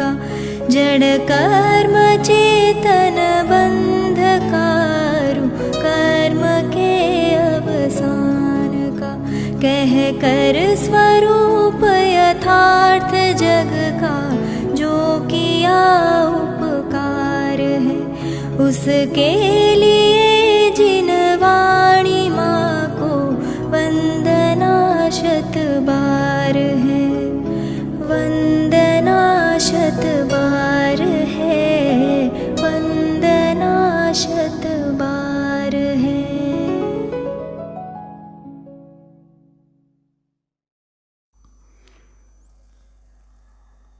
का जड़ कर्म चेतन बंधकारु कर्म के अवसान का कह कर स्वरूप यथार्थ जग का जो किया उपकार है उसके लिए जिन वाणी माँ को वंदना शत बार है वंदना शत बार है वंदना शत बार है।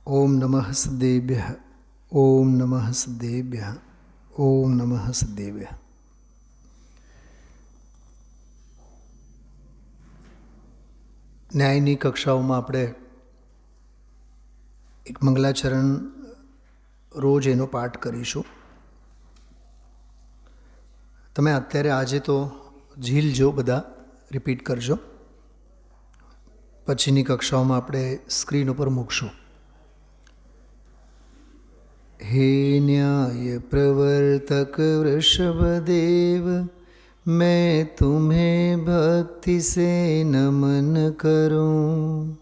ओम नमः सदेभ्यः ओम नमः सदेभ्यः ओम नमः सदेभ्यः। ન્યાયની કક્ષાઓમાં આપણે એક મંગલાચરણ રોજ એનો પાઠ કરીશું. તમે અત્યારે આજે તો ઝીલજો, બધા રિપીટ કરજો. પછીની કક્ષાઓમાં આપણે સ્ક્રીન ઉપર મૂકશું. हे न्याय प्रवर्तक वृषभदेव मैं तुम्हें भक्ति से नमन करूं।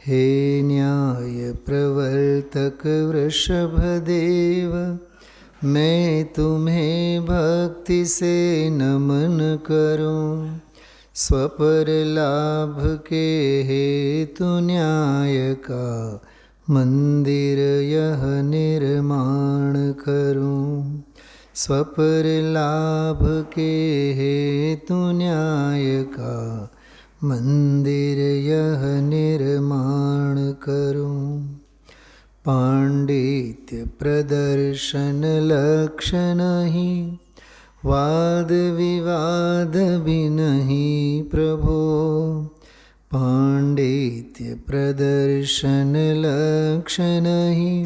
हे न्याय प्रवर्तक वृषभदेव मैं तुम्हें भक्ति से नमन करूं। स्वपर लाभ के हेतु न्याय का मंदिर यह निर्माण करूं। स्वपर लाभ के हेतु न्याय का मंदिर यह निर्माण करूं। पांडित्य प्रदर्शन लक्ष्य नहीं वाद विवाद भी नहीं प्रभो। पांडित्य प्रदर्शन लक्ष्य नहीं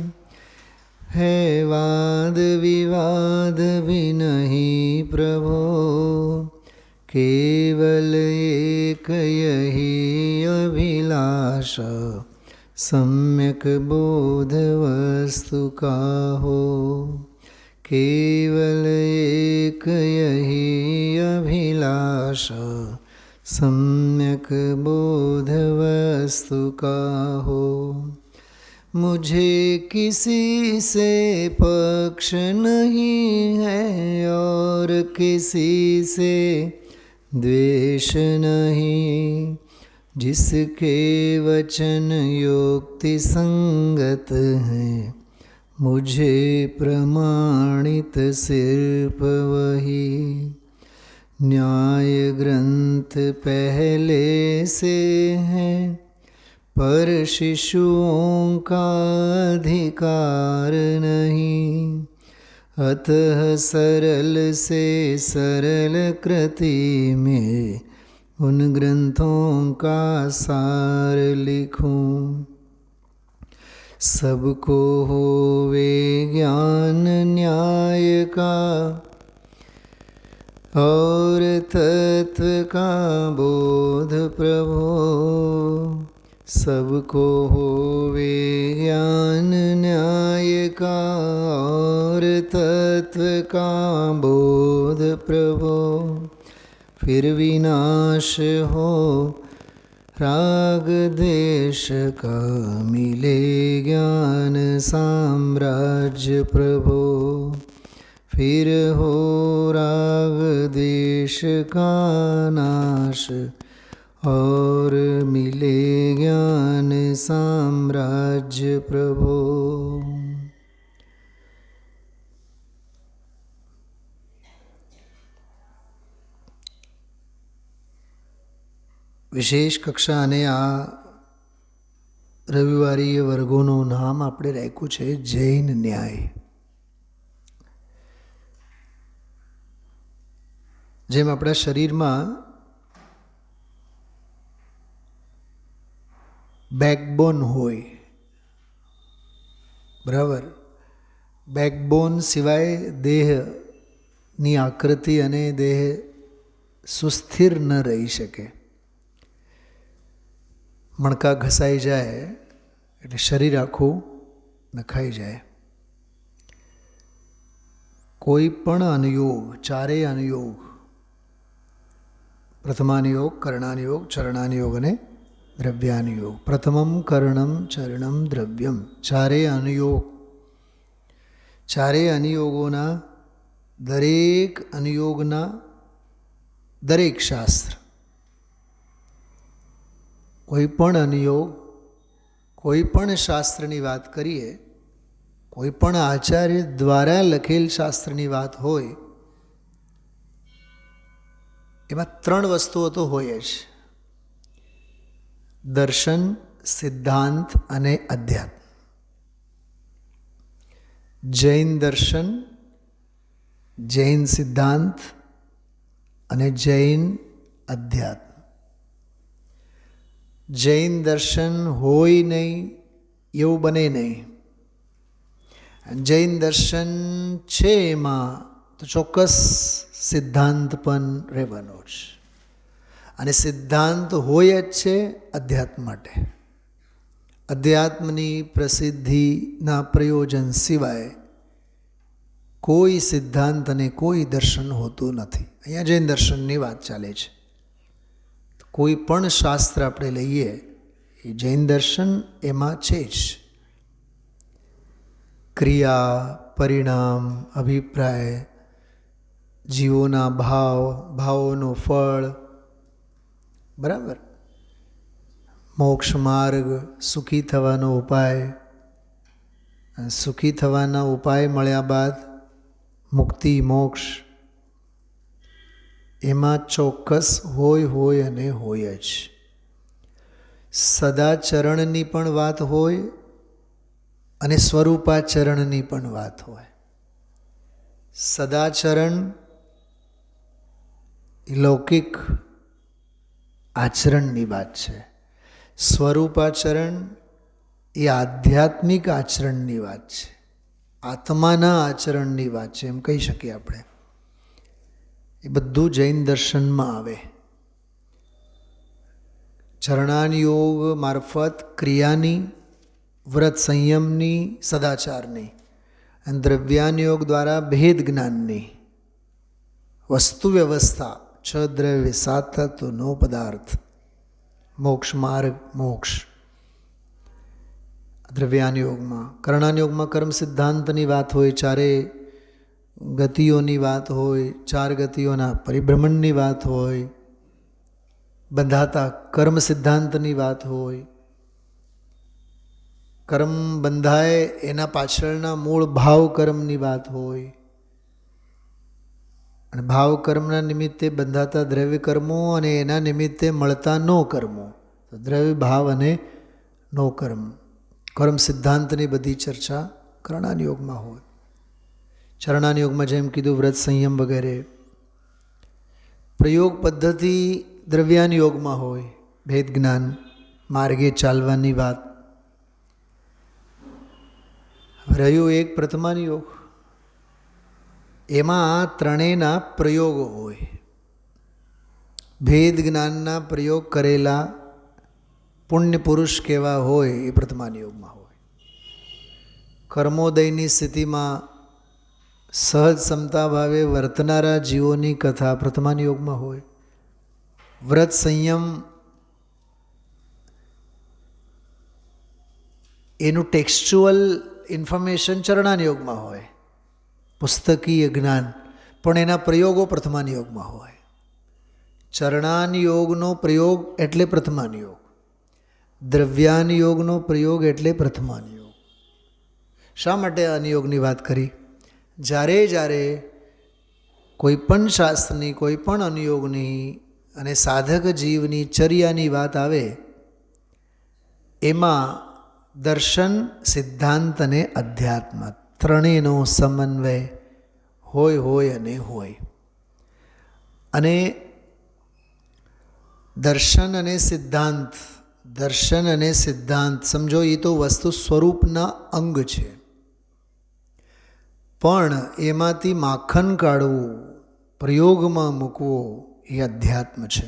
है वाद विवाद भी नहीं प्रभो। केवल एक यही अभिलाषा सम्यक बोध वस्तु का हो। केवल एक यही अभिलाषा सम्यक बोध वस्तु का हो। मुझे किसी से पक्ष नहीं है और किसी से द्वेष नहीं। जिसके वचन युक्ति संगत हैं मुझे प्रमाणित सिर्फ वही। न्याय ग्रंथ पहले से हैं पर शिशुओं का अधिकार नहीं। अतः सरल से सरल कृति में उन ग्रंथों का सार लिखूं। सबको होवे ज्ञान न्याय का और तत्व का बोध प्रभो। सबको होवे ज्ञान न्याय का और तत्व का बोध प्रभो। फिर विनाश हो राग द्वेष का मिले ज्ञान साम्राज्य प्रभो। फिर हो राग द्वेष का नाश और मिले ज्ञान साम्राज्य प्रभो। વિશેષ કક્ષા અને આ રવિવારીય વર્ગોનું નામ આપણે રાખ્યું છે જૈન ન્યાય. જેમ આપણા શરીરમાં બેકબોન હોય, બરાબર, બેકબોન સિવાય દેહની આકૃતિ અને દેહ સુસ્થિર ન રહી શકે. મણકા ઘસાઈ જાય એટલે શરીર આખું નખાઈ જાય. કોઈ પણ અનુયોગ, ચારેય અનુયોગ, પ્રથમાનુયોગ, કરણાનુયોગ, ચરણાનુયોગ અને દ્રવ્યાનુયોગ. પ્રથમમ કર્ણમ ચરણમ દ્રવ્યમ. ચારેય અનુયોગ, ચારેય અનુયોગોના દરેક અનુયોગના દરેક શાસ્ત્ર, કોઈ પણ અનુયોગ, કોઈ પણ શાસ્ત્રની વાત કરીએ, કોઈ પણ આચાર્ય દ્વારા લખેલ શાસ્ત્રની વાત હોય, એમાં ત્રણ વસ્તુઓ તો હોય જ: દર્શન, સિદ્ધાંત અને અધ્યાત્મ. જૈન દર્શન, જૈન સિદ્ધાંત અને જૈન અધ્યાત્મ. જૈન દર્શન હોય નહીં એવું બને નહીં. જૈન દર્શન છે એમાં તો ચોક્કસ સિદ્ધાંત પણ રહેવાનો જ, અને સિદ્ધાંત હોય જ છે અધ્યાત્મ માટે. અધ્યાત્મની પ્રસિદ્ધિના પ્રયોજન સિવાય કોઈ સિદ્ધાંત અને કોઈ દર્શન હોતું નથી. અહીંયા જૈન દર્શનની વાત ચાલે છે. કોઈ પણ શાસ્ત્ર આપણે લઈએ, એ જૈન દર્શન એમાં છે જ. ક્રિયા, પરિણામ, અભિપ્રાય, જીવોના ભાવ, ભાવોનું ફળ, બરાબર, મોક્ષ માર્ગ, સુખી થવાનો ઉપાય, સુખી થવાના ઉપાય મળ્યા બાદ મુક્તિ, મોક્ષ, એમાં ચોક્કસ હોય અને હોય જ. સદાચરણની પણ વાત હોય અને સ્વરૂપાચરણની પણ વાત હોય. સદાચરણ લૌકિક આચરણની વાત છે. સ્વરૂપાચરણ એ આધ્યાત્મિક આચરણની વાત છે, આત્માના આચરણની વાત છે, એમ કહી શકીએ આપણે. એ બધું જૈન દર્શનમાં આવે. ચરણાનુયોગ મારફત ક્રિયાની, વ્રત સંયમની, સદાચારની, અને દ્રવ્યાનુયોગ દ્વારા ભેદ જ્ઞાનની, વસ્તુ વ્યવસ્થા, છ દ્રવ્ય, સાત તત્વ, નો પદાર્થ, મોક્ષ માર્ગ, મોક્ષ. દ્રવ્યાનુયોગમાં, કરણાનુયોગમાં કર્મ સિદ્ધાંતની વાત હોય, ચારે ગતિઓની વાત હોય, ચાર ગતિઓના પરિભ્રમણની વાત હોય, બંધાતા કર્મ સિદ્ધાંતની વાત હોય. કર્મ બંધાય એના પાછળના મૂળ ભાવ કર્મની વાત હોય, અને ભાવ કર્મના નિમિત્તે બંધાતા દ્રવ્ય કર્મો અને એના નિમિત્તે મળતા નો કર્મો, તો દ્રવ્ય, ભાવ અને નો કર્મ, કર્મ સિદ્ધાંતની બધી ચર્ચા કરણાનુયોગમાં હોય. ચરણાનુયોગમાં જેમ કીધું વ્રત સંયમ વગેરે. પ્રયોગ પદ્ધતિ દ્રવ્યાનુયોગમાં હોય, ભેદ જ્ઞાન, માર્ગે ચાલવાની વાત. રહ્યું એક પ્રથમાનુયોગ, એમાં આ ત્રણેયના પ્રયોગો હોય. ભેદ જ્ઞાનના પ્રયોગ કરેલા પુણ્ય પુરુષ કેવા હોય એ પ્રથમાનુયોગમાં હોય. કર્મોદયની સ્થિતિમાં સહજ સમતા ભાવે વર્તનારા જીવોની કથા પ્રથમાનુયોગમાં હોય. વ્રત સંયમ એનું ટેક્સ્ચ્યુઅલ ઇન્ફોર્મેશન ચરણાનુયોગમાં હોય, પુસ્તકીય જ્ઞાન, પણ એના પ્રયોગો પ્રથમાનુયોગમાં હોય. ચરણાનુયોગનો પ્રયોગ એટલે પ્રથમાનુયોગ, દ્રવ્યાનુયોગનો પ્રયોગ એટલે પ્રથમાનુયોગ. શા માટે અનુયોગની વાત કરી? જ્યારે કોઈ પણ શાસ્ત્રની, કોઈ પણ અનુયોગની અને સાધક જીવની ચર્યાની વાત આવે, એમાં દર્શન, સિદ્ધાંત અને અધ્યાત્મ ત્રણેયનો સમન્વય હોય અને હોય. અને દર્શન અને સિદ્ધાંત સમજો, એ તો વસ્તુ સ્વરૂપના અંગ છે, પણ એમાંથી માખણ કાઢવું, પ્રયોગમાં મૂકવો એ અધ્યાત્મ છે.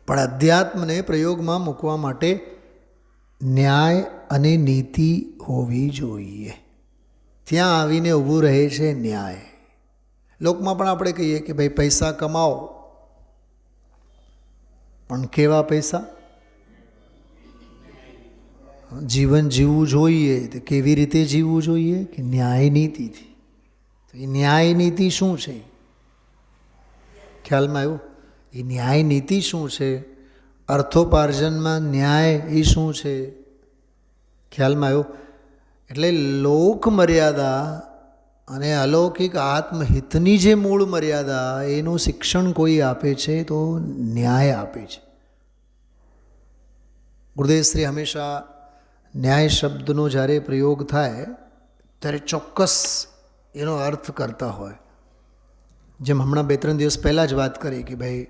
પણ અધ્યાત્મને પ્રયોગમાં મૂકવા માટે ન્યાય અને નીતિ હોવી જોઈએ. ત્યાં આવીને ઊભું રહે છે ન્યાય. લોકમાં પણ આપણે કહીએ કે ભાઈ પૈસા કમાઓ, પણ કેવા પૈસા? જીવન જીવવું જોઈએ તો કેવી રીતે જીવવું જોઈએ? કે ન્યાય નીતિથી. તો એ ન્યાય નીતિ શું છે? ખ્યાલમાં આવ્યું? એ ન્યાય નીતિ શું છે? અર્થોપાર્જનમાં ન્યાય એ શું છે? ખ્યાલમાં આવ્યું? એટલે લોક મર્યાદા અને અલૌકિક આત્મહિતની જે મૂળ મર્યાદા, એનું શિક્ષણ કોઈ આપે છે તો ન્યાય આપે છે. ગુરુદેવશ્રી હંમેશા ન્યાય શબ્દનો જ્યારે પ્રયોગ થાય ત્યારે ચોક્કસ એનો અર્થ કરતા હોય. જેમ હમણાં 2-3 દિવસ પહેલાં જ વાત કરી કે ભાઈ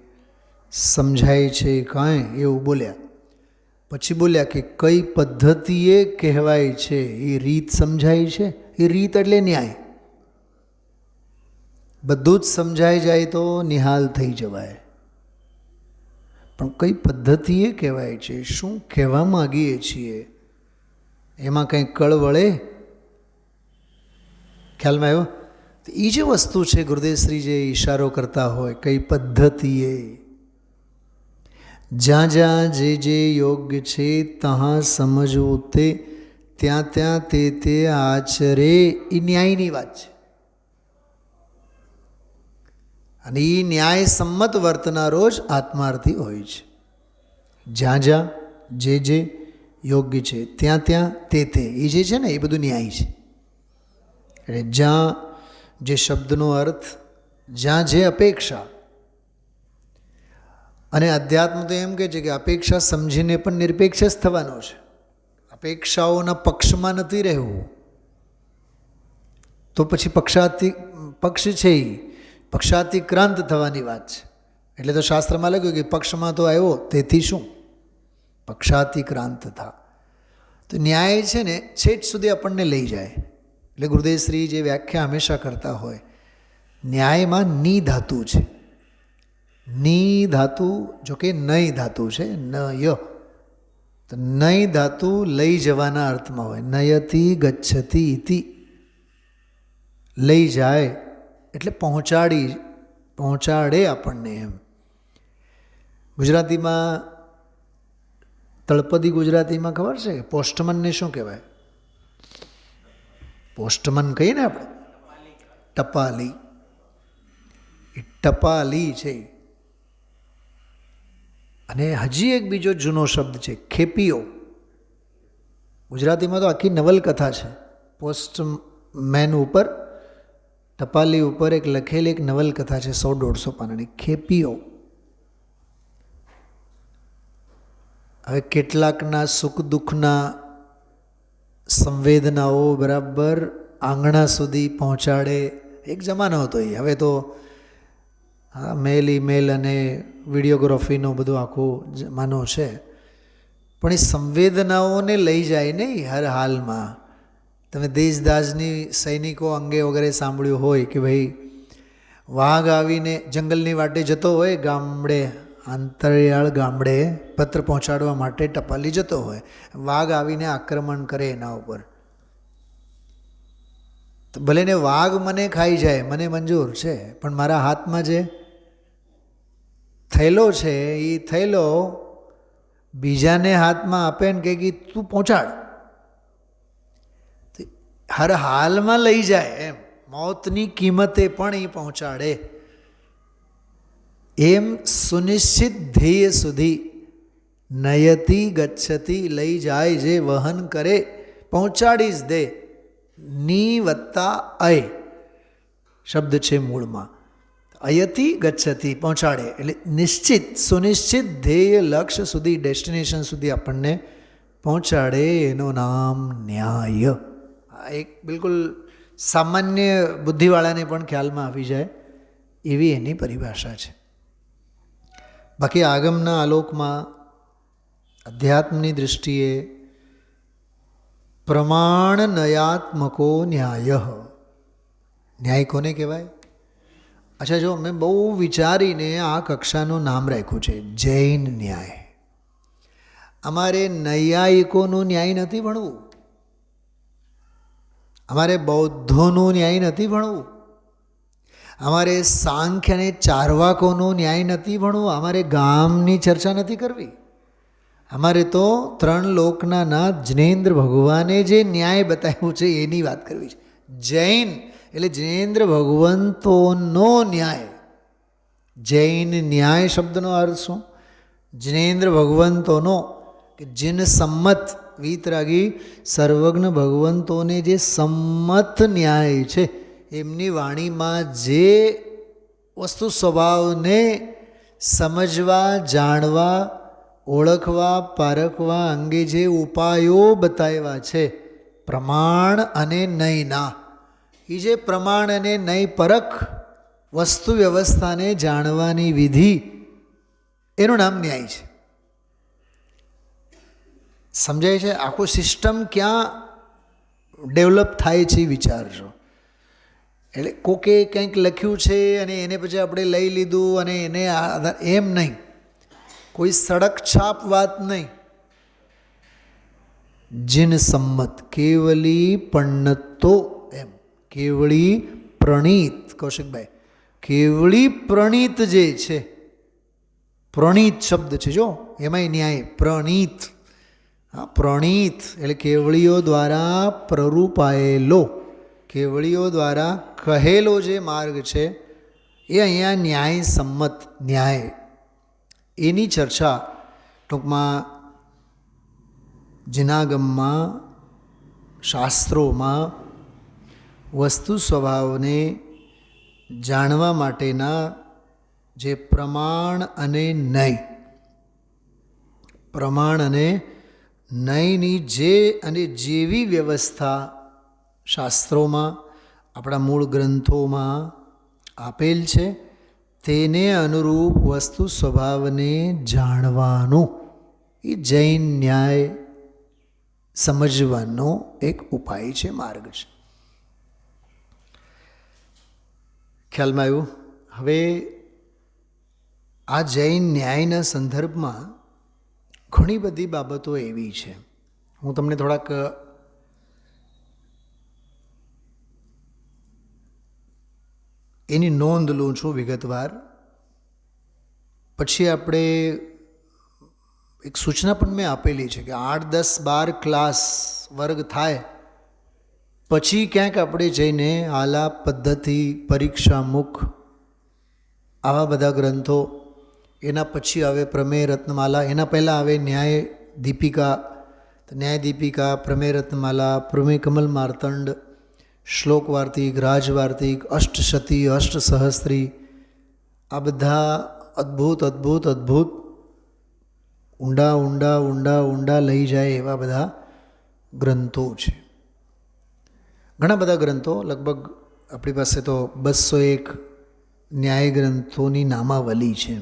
સમજાય છે કાંઈ, એવું બોલ્યા. પછી બોલ્યા કે કઈ પદ્ધતિએ કહેવાય છે, એ રીત સમજાય છે. એ રીત એટલે ન્યાય. બધું જ સમજાઈ જાય તો નિહાલ થઈ જવાય, પણ કઈ પદ્ધતિએ કહેવાય છે, શું કહેવા માગીએ છીએ, એમાં કંઈ કળ વળે? ખ્યાલમાં આવ્યો? એ જે વસ્તુ છે ગુરુદેવશ્રી જે ઈશારો કરતા હોય, કઈ પદ્ધતિએ, જ્યાં જ્યાં જે જે યોગ્ય છે ત્યાં સમજવું, તે ત્યાં ત્યાં તે આચરે, એ ન્યાયની વાત છે. અને એ ન્યાય સંમત વર્તનારો જ આત્માર્થી હોય છે. જ્યાં જ્યાં જે જે યોગ્ય છે ત્યાં ત્યાં તે એ જે છે ને, એ બધું ન્યાય છે. એટલે જ્યાં જે શબ્દનો અર્થ, જ્યાં જે અપેક્ષા. અને અધ્યાત્મ તો એમ કહે છે કે અપેક્ષા સમજીને પણ નિરપેક્ષ જ થવાનો છે. અપેક્ષાઓના પક્ષમાં નથી રહેવું. તો પછી પક્ષ છે એ પક્ષાતિક્રાંત થવાની વાત છે. એટલે તો શાસ્ત્રમાં લખ્યું કે પક્ષમાં તો આવ્યો તેથી શું? પક્ષાતિક્રાંત થા. તો ન્યાય છે ને છેટ સુધી આપણને લઈ જાય. એટલે ગુરુદેવશ્રી જે વ્યાખ્યા હંમેશા કરતા હોય, ન્યાયમાં ની ધાતુ છે. ની ધાતુ જોકે નય ધાતુ છે, નય. તો નય ધાતુ લઈ જવાના અર્થમાં હોય. નયતી ગચ્છતિ ઇતિ, લઈ જાય એટલે પહોંચાડે આપણને એમ. ગુજરાતીમાં તળપદી ગુજરાતીમાં ખબર છે પોસ્ટમનને શું કહેવાય? પોસ્ટમન કહીએ ને આપણે, ટપાલી. એ ટપાલી છે. અને હજી એક બીજો જૂનો શબ્દ છે ખેપીઓ. ગુજરાતીમાં તો આખી નવલકથા છે. પોસ્ટમેન ઉપર, ટપાલી ઉપર એક લખેલી એક નવલકથા છે 100-150 પાનાની, ખેપીઓ. હવે કેટલાકના સુખ દુઃખના સંવેદનાઓ બરાબર આંગણા સુધી પહોંચાડે. એક જમાનો હતો એ. હવે તો મેલ અને વિડીયોગ્રાફીનો બધો આખો જમાનો છે. પણ એ સંવેદનાઓને લઈ જાય નહીં હર હાલમાં. તમે દેશદાસની સૈનિકો અંગે વગેરે સાંભળ્યું હોય કે ભાઈ વાઘ આવીને જંગલની વાટે જતો હોય, ગામડે અંતરિયાળ ગામડે પત્ર પહોંચાડવા માટે ટપાલી જતો હોય, વાઘ આવીને આક્રમણ કરે એના ઉપર. તો ભલે ને વાઘ મને ખાઈ જાય, મને મંજૂર છે, પણ મારા હાથમાં જે થયેલો છે એ થયેલો બીજાને હાથમાં આપે ને કે તું પહોંચાડ. હર હાલમાં લઈ જાય એમ, મોતની કિંમતે પણ એ પહોંચાડે એમ સુનિશ્ચિત ધ્યેય સુધી નયતી ગચ્છતી, લઈ જાય જે વહન કરે, પહોંચાડી જ દે. ની વત્તા અય શબ્દ છે મૂળમાં. અયથી ગચ્છતી, પહોંચાડે એટલે નિશ્ચિત સુનિશ્ચિત ધ્યેય લક્ષ્ય સુધી, ડેસ્ટિનેશન સુધી આપણને પહોંચાડે. એનું નામ ન્યાય. આ એક બિલકુલ સામાન્ય બુદ્ધિવાળાને પણ ખ્યાલમાં આવી જાય એવી એની પરિભાષા છે. બાકી આગમના આલોકમાં અધ્યાત્મની દૃષ્ટિએ પ્રમાણ નયાત્મકો ન્યાય. ન્યાય કોને કહેવાય? અચ્છા, જો મેં બહુ વિચારીને આ કક્ષાનું નામ રાખ્યું છે જૈન ન્યાય. અમારે નૈયાયિકોનું ન્યાય નથી ભણવું, અમારે બૌદ્ધોનું ન્યાય નથી ભણવું, અમારે સાંખ્ય અને ચાર્વાકોનો ન્યાય નથી ભણવું, અમારે ગામની ચર્ચા નથી કરવી. અમારે તો 3 લોકના નાથ જિનેન્દ્ર ભગવાને જે ન્યાય બતાવ્યું છે એની વાત કરવી છે. જૈન એટલે જિનેન્દ્ર ભગવંતોનો ન્યાય. જૈન ન્યાય શબ્દનો અર્થ શું? જિનેન્દ્ર ભગવંતોનો, કે જીન સંમત વીતરાગી સર્વજ્ઞ ભગવંતોને જે સંમત ન્યાય છે, એમની વાણીમાં જે વસ્તુ સ્વભાવને સમજવા, જાણવા, ઓળખવા, પારખવા અંગે જે ઉપાયો બતાવ્યા છે પ્રમાણ અને નયના, એ જે પ્રમાણ અને નય પરખ વસ્તુ વ્યવસ્થાને જાણવાની વિધિ, એનું નામ ન્યાય છે. સમજાય છે? આખું સિસ્ટમ ક્યાં ડેવલપ થાય છે વિચારજો. એટલે કોકે કંઈક લખ્યું છે અને એને પછી આપણે લઈ લીધું અને એને આધાર, એમ નહીં. કોઈ સડક છાપ વાત નહીં. જીન સંમત કેવલી પણ્ણતો, એમ કેવળી પ્રણીત, કૌશિકભાઈ કેવળી પ્રણીત જે છે, પ્રણીત શબ્દ છે જો, એમાંય ન્યાય પ્રણીત. હા, પ્રણીત એટલે કેવળીઓ દ્વારા પ્રરૂપાયેલો, કેવળીઓ દ્વારા કહેલો જે માર્ગ છે એ અહીંયા ન્યાય સંમત ન્યાય, એની ચર્ચા ટૂંકમાં જિનાગમમાં, શાસ્ત્રોમાં વસ્તુ સ્વભાવને જાણવા માટેના જે પ્રમાણ અને નય, પ્રમાણ અને નયની જે અને જેવી વ્યવસ્થા શાસ્ત્રોમાં, આપણા મૂળ ગ્રંથોમાં આપેલ છે, તેને અનુરૂપ વસ્તુ સ્વભાવને જાણવાનું એ જૈન ન્યાય સમજવાનો એક ઉપાય છે, માર્ગ છે. ખ્યાલમાં આવ્યું? હવે આ જૈન ન્યાયના સંદર્ભમાં ઘણી બધી બાબતો એવી છે, હું તમને થોડાક એની નોંધ લઉં છું વિગતવાર. પછી આપણે એક સૂચના પણ મેં આપેલી છે કે 8, 10, 12 ક્લાસ વર્ગ થાય પછી ક્યાંક આપણે જઈને આલાપ પદ્ધતિ, પરીક્ષા મુખ, આવા બધા ગ્રંથો, એના પછી આવે પ્રમેય રત્નમાલા, એના પહેલાં આવે ન્યાય દીપિકા, ન્યાય દીપિકા, પ્રમેય રત્નમાલા, પ્રમેય કમલ માર્તંડ, શ્લોક વાર્તિક, રાજ વાર્તિક, અષ્ટશતી, અષ્ટસહસ્ત્રી, આ બધા અદ્ભુત અદ્ભુત અદ્ભુત ઊંડા ઊંડા ઊંડા ઊંડા લઈ જાય એવા બધા ગ્રંથો છે. ઘણા બધા ગ્રંથો, લગભગ આપણી પાસે તો 201 ન્યાય ગ્રંથોની નામાવલી છે.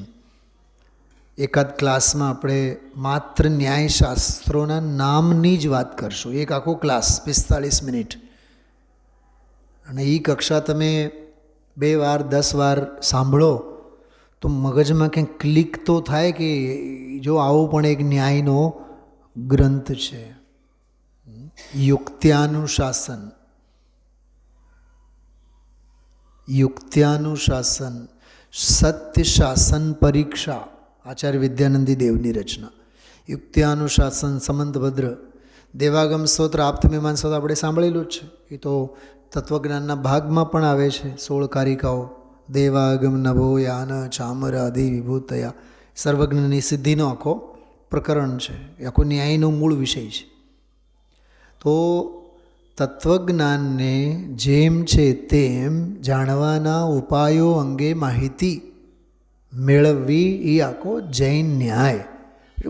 એકાદ ક્લાસમાં આપણે માત્ર ન્યાયશાસ્ત્રોના નામની જ વાત કરશું, એક આખો ક્લાસ 45 મિનિટ. અને એ કક્ષા તમે 2 વાર 10 વાર સાંભળો તો મગજમાં કંઈક ક્લિક તો થાય કે જો આવો પણ એક ન્યાયનો ગ્રંથ છે. યુક્ત્યાનુશાસન, યુક્ત્યાનુશાસન, સત્ય શાસન પરીક્ષા, આચાર્ય વિદ્યાનંદી દેવની રચના. યુક્ત્યાનુશાસન, સમંતભદ્ર, દેવાગમ સ્તોત્ર, આપ્તમીમાંસા આપણે સાંભળેલું જ છે. એ તો તત્વજ્ઞાનના ભાગમાં પણ આવે છે. 16 કારિકાઓ, દેવાગમ નભો યાન ચામર આદિ વિભૂતયા, સર્વજ્ઞની સિદ્ધિનો આખો પ્રકરણ છે. એ આખો ન્યાયનો મૂળ વિષય છે. તો તત્વજ્ઞાનને જેમ છે તેમ જાણવાના ઉપાયો અંગે માહિતી મેળવવી એ આખો જૈન ન્યાય.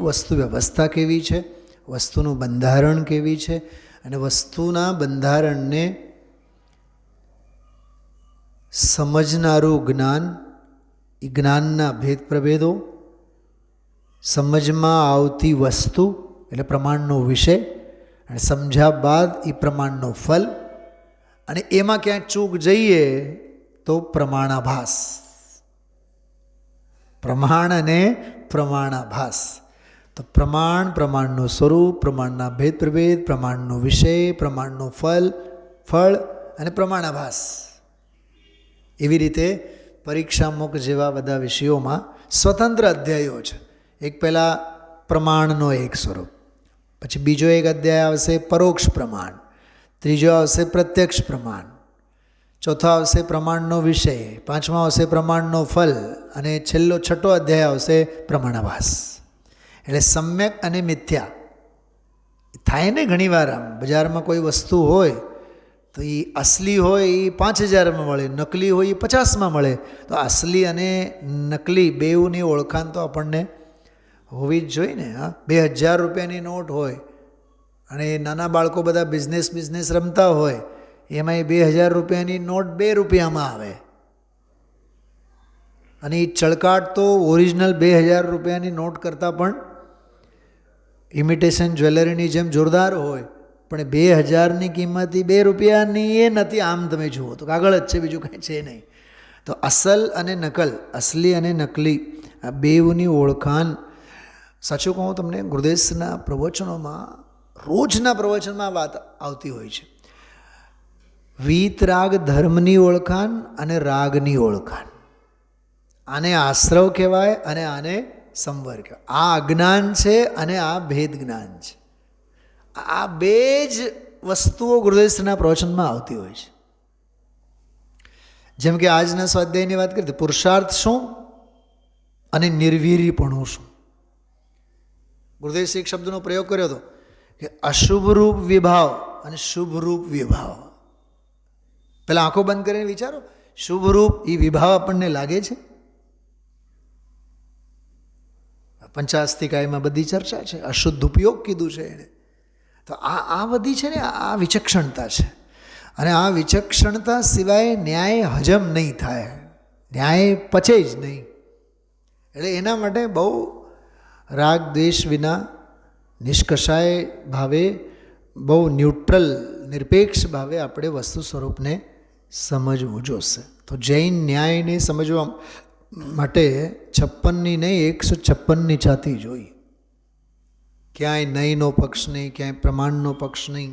વસ્તુ વ્યવસ્થા કેવી છે, વસ્તુનું બંધારણ કેવી છે, અને વસ્તુના બંધારણને સમજનારું જ્ઞાન, એ જ્ઞાનના ભેદ પ્રભેદો, સમજમાં આવતી વસ્તુ એટલે પ્રમાણનો વિષય, અને સમજ્યા બાદ એ પ્રમાણનો ફલ, અને એમાં ક્યાંક ચૂક જઈએ તો પ્રમાણાભાસ. પ્રમાણ અને પ્રમાણાભાસ. તો પ્રમાણ, પ્રમાણનું સ્વરૂપ, પ્રમાણના ભેદ પ્રભેદ, પ્રમાણનો વિષય, પ્રમાણનું ફળ અને પ્રમાણાભાસ. એવી રીતે પરીક્ષામુખ જેવા બધા વિષયોમાં સ્વતંત્ર અધ્યાયો છે. એક પહેલાં પ્રમાણનો એક સ્વરૂપ, પછી બીજો એક અધ્યાય આવશે પરોક્ષ પ્રમાણ, ત્રીજો આવશે પ્રત્યક્ષ પ્રમાણ, ચોથો આવશે પ્રમાણનો વિષય, પાંચમો આવશે પ્રમાણનો ફલ અને છઠ્ઠો અધ્યાય આવશે પ્રમાણાભાસ. એટલે સમ્યક અને મિથ્યા થાય ને. ઘણીવાર આમ બજારમાં કોઈ વસ્તુ હોય તો એ અસલી હોય એ 5000માં મળે, નકલી હોય એ 50માં મળે. તો અસલી અને નકલી બેઉની ઓળખાણ તો આપણને હોવી જ જોઈએ ને. 2000 રૂપિયાની નોટ હોય અને નાના બાળકો બધા બિઝનેસ રમતા હોય, એમાં 2000 રૂપિયાની નોટ 2 રૂપિયામાં આવે અને એ ચળકાટ તો ઓરિજિનલ 2000 રૂપિયાની નોટ કરતાં પણ ઇમિટેશન જ્વેલરીની જેમ જોરદાર હોય. પણ 2000ની કિંમત 2 રૂપિયાની એ નથી. આમ તમે જુઓ તો કાગળ જ છે, બીજું કંઈ છે નહીં. તો અસલ અને નકલ, અસલી અને નકલી આ બેઉની ઓળખાણ. સાચું કહું તમને, ગુરુદેવના પ્રવચનોમાં, રોજના પ્રવચનમાં વાત આવતી હોય છે. વીતરાગ ધર્મની ઓળખાણ અને રાગની ઓળખાણ. આને આશ્રવ કહેવાય અને આને સંવર કહેવાય. આ અજ્ઞાન છે અને આ ભેદ જ્ઞાન છે. આ બે જ વસ્તુઓ ગુરુદેવના પ્રવચનમાં આવતી હોય છે. જેમ કે આજના સ્વાધ્યાયની વાત કરીએ તો પુરુષાર્થ શું અને નિર્વીર્યપણું શું. ગુરુદેવ એક શબ્દનો પ્રયોગ કર્યો હતો કે અશુભ રૂપ વિભાવ અને શુભ રૂપ વિભાવ. પહેલાં આંખો બંધ કરીને વિચારો, શુભ રૂપ એ વિભાવ આપણને લાગે છે? પંચાસ્તિકાયમાં બધી ચર્ચા છે. અશુદ્ધ ઉપયોગ કીધું છે એણે. તો આ બધી છે ને, આ વિચક્ષણતા છે. અને આ વિચક્ષણતા સિવાય ન્યાય હજમ નહીં થાય, ન્યાય પચે જ નહીં. એટલે એના માટે બહુ રાગ દ્વેષ વિના નિષ્કષાય ભાવે, બહુ ન્યુટ્રલ નિરપેક્ષ ભાવે આપણે વસ્તુ સ્વરૂપને સમજવું જોશે. તો જૈન ન્યાયને સમજવા માટે 56ની નહીં 156ની છાતી જોઈ. ક્યાંય નહીંનો પક્ષ નહીં, ક્યાંય પ્રમાણનો પક્ષ નહીં.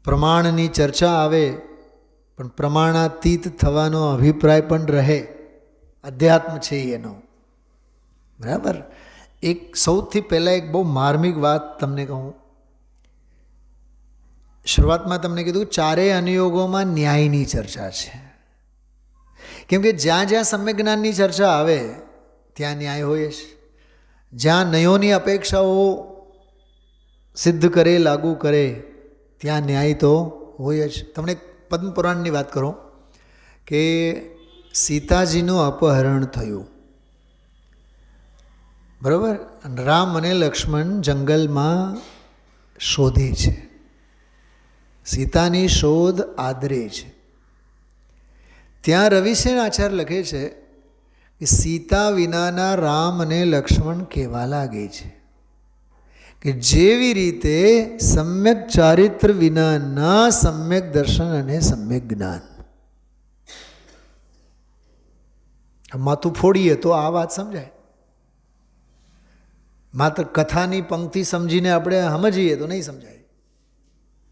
પ્રમાણની ચર્ચા આવે પણ પ્રમાણાતીત થવાનો અભિપ્રાય પણ રહે. અધ્યાત્મ છે એનો, બરાબર. એક સૌથી પહેલાં એક બહુ માર્મિક વાત તમને કહું. શરૂઆતમાં તમને કીધું ચારેય અનુયોગોમાં ન્યાયની ચર્ચા છે. કેમ કે જ્યાં જ્યાં સમ્યક જ્ઞાનની ચર્ચા આવે ત્યાં ન્યાય હોય જ. જ્યાં નયોની અપેક્ષાઓ સિદ્ધ કરે, લાગુ કરે, ત્યાં ન્યાય તો હોય જ. તમને પદ્મ પુરાણની વાત કરું કે સીતાજીનું અપહરણ થયું, બરાબર. રામ અને લક્ષ્મણ જંગલમાં શોધે છે, સીતાની શોધ આદરે છે. ત્યાં રવિસેન આચાર્ય લખે છે કે સીતા વિનાના રામ અને લક્ષ્મણ કેવા લાગે છે કે જેવી રીતે સમ્યક ચારિત્ર વિનાના સમ્યક દર્શન અને સમ્યક જ્ઞાન. માથું ફોડીએ તો આ વાત સમજાય. માત્ર કથાની પંક્તિ સમજીને આપણે સમજીએ તો નહીં સમજાય.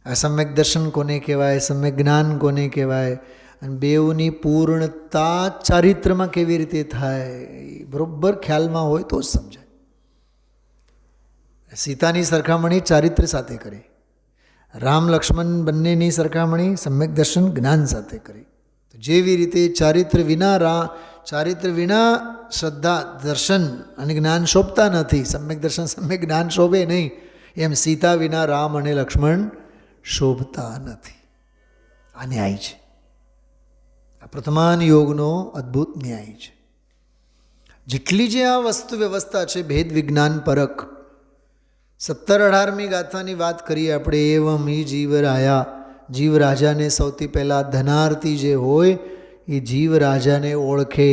આ સમ્યક દર્શન કોને કહેવાય, સમ્યક જ્ઞાન કોને કહેવાય, અને બેઉની પૂર્ણતા ચારિત્રમાં કેવી રીતે થાય, બરોબર ખ્યાલમાં હોય તો જ સમજાય. સીતાની સરખામણી ચારિત્ર સાથે કરી, રામ લક્ષ્મણ બંનેની સરખામણી સમ્યક દર્શન જ્ઞાન સાથે કરી. તો જેવી રીતે ચારિત્ર વિના શ્રદ્ધા દર્શન અને જ્ઞાન શોભતા નથી, સમ્યક દર્શન સમ્યક જ્ઞાન શોભે નહીં, એમ સીતા વિના રામ અને લક્ષ્મણ શોભતા નથી. આ ન્યાય છે. આ પ્રથમાન યોગનો અદ્ભુત ન્યાય છે. જેટલી જે આ વસ્તુ વ્યવસ્થા છે ભેદ વિજ્ઞાન પરક. 17-18મી ગાથાની વાત કરીએ આપણે. એવમ ઈ જીવરાયા, જીવ રાજાને સૌથી પહેલાં ધનાર્થી જે હોય એ જીવ રાજાને ઓળખે,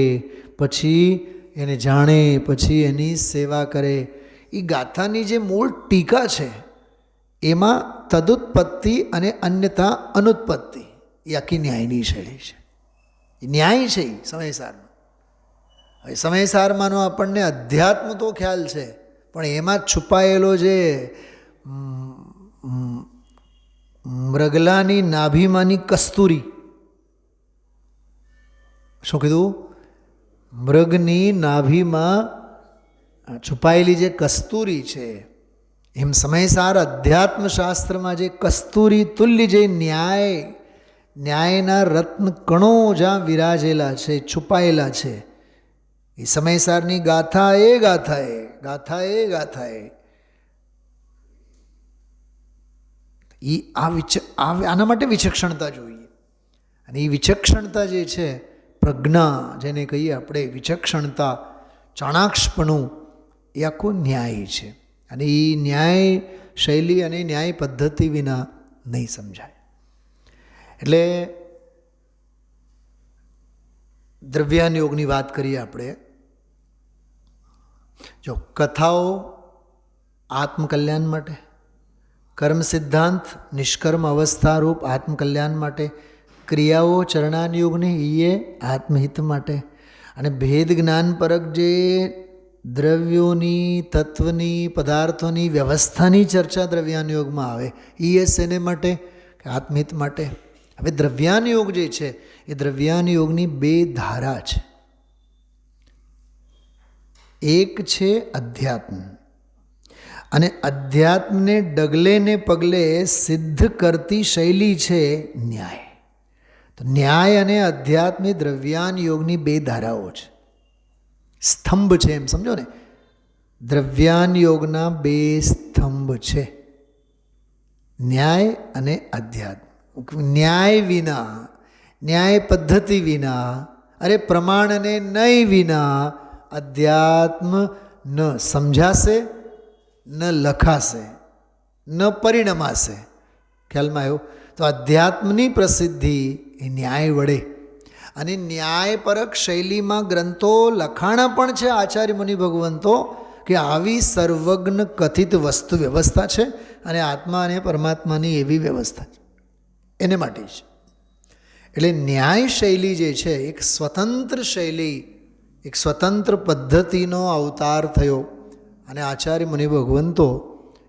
પછી એને જાણે, પછી એની સેવા કરે. એ ગાથાની જે મૂળ ટીકા છે એમાં તદુત્પત્તિ અને અન્યતા અનુત્પત્તિ એ આખી ન્યાયની શૈલી છે. એ ન્યાય છે સમયસારનો. હવે સમયસારમાંનો આપણને અધ્યાત્મ તો ખ્યાલ છે, પણ એમાં છુપાયેલો જે મૃગલાની નાભીમાંની કસ્તુરી, શું કીધું? મૃગની નાભીમાં છુપાયેલી જે કસ્તુરી છે, એમ સમયસાર અધ્યાત્મશાસ્ત્રમાં જે કસ્તુરી તુલ્ય જે ન્યાયના રત્ન કણો જ્યાં વિરાજેલા છે, છુપાયેલા છે, એ સમયસારની ગાથાએ આના માટે વિચક્ષણતા જોઈએ. અને એ વિચક્ષણતા જે છે, પ્રજ્ઞા જેને કહીએ આપણે, વિચક્ષણતા, ચાણાક્ષપણું, એ આખો ન્યાય છે. અને એ ન્યાય શૈલી અને ન્યાય પદ્ધતિ વિના નહીં સમજાય. એટલે દ્રવ્યાન યોગની વાત કરીએ આપણે. જો કથાઓ આત્મકલ્યાણ માટે, કર્મ સિદ્ધાંત નિષ્કર્મ અવસ્થારૂપ આત્મકલ્યાણ માટે, ક્રિયાઓ ચરણાન યોગની એ આત્મહિત માટે, અને ભેદ જ્ઞાનપરક જે દ્રવ્યોની, તત્વની, પદાર્થોની વ્યવસ્થાની ચર્ચા દ્રવ્યાન યોગમાં આવે, એ શેને માટે? આત્મહિત માટે. હવે દ્રવ્યાન યોગ જે છે, એ દ્રવ્યાન યોગની બે ધારા છે. એક છે અધ્યાત્મ, અને અધ્યાત્મને ડગલે ને પગલે સિદ્ધ કરતી શૈલી છે ન્યાય. તો ન્યાય અને અધ્યાત્મની દ્રવ્યાન યોગની બે ધારાઓ છે, સ્તંભ છે, એમ સમજો ને. દ્રવ્યાન યોગના બે સ્તંભ છે, ન્યાય અને અધ્યાત્મ. ન્યાય વિના, ન્યાય પદ્ધતિ વિના, પ્રમાણ અને નય વિના અધ્યાત્મ ન સમજાશે, ન લખાશે, ન પરિણમાશે. ખ્યાલમાં આવ્યો? તો અધ્યાત્મની પ્રસિદ્ધિ એ ન્યાય વડે, અને ન્યાયપરક શૈલીમાં ગ્રંથો લખાણા પણ છે આચાર્ય મુનિ ભગવંતો, કે આવી સર્વજ્ઞ કથિત વસ્તુ વ્યવસ્થા છે, અને આત્મા અને પરમાત્માની એવી વ્યવસ્થા છે, એને માટે છે. એટલે ન્યાય શૈલી જે છે, એક સ્વતંત્ર શૈલી, એક સ્વતંત્ર પદ્ધતિનો અવતાર થયો, અને આચાર્ય મુનિ ભગવંતો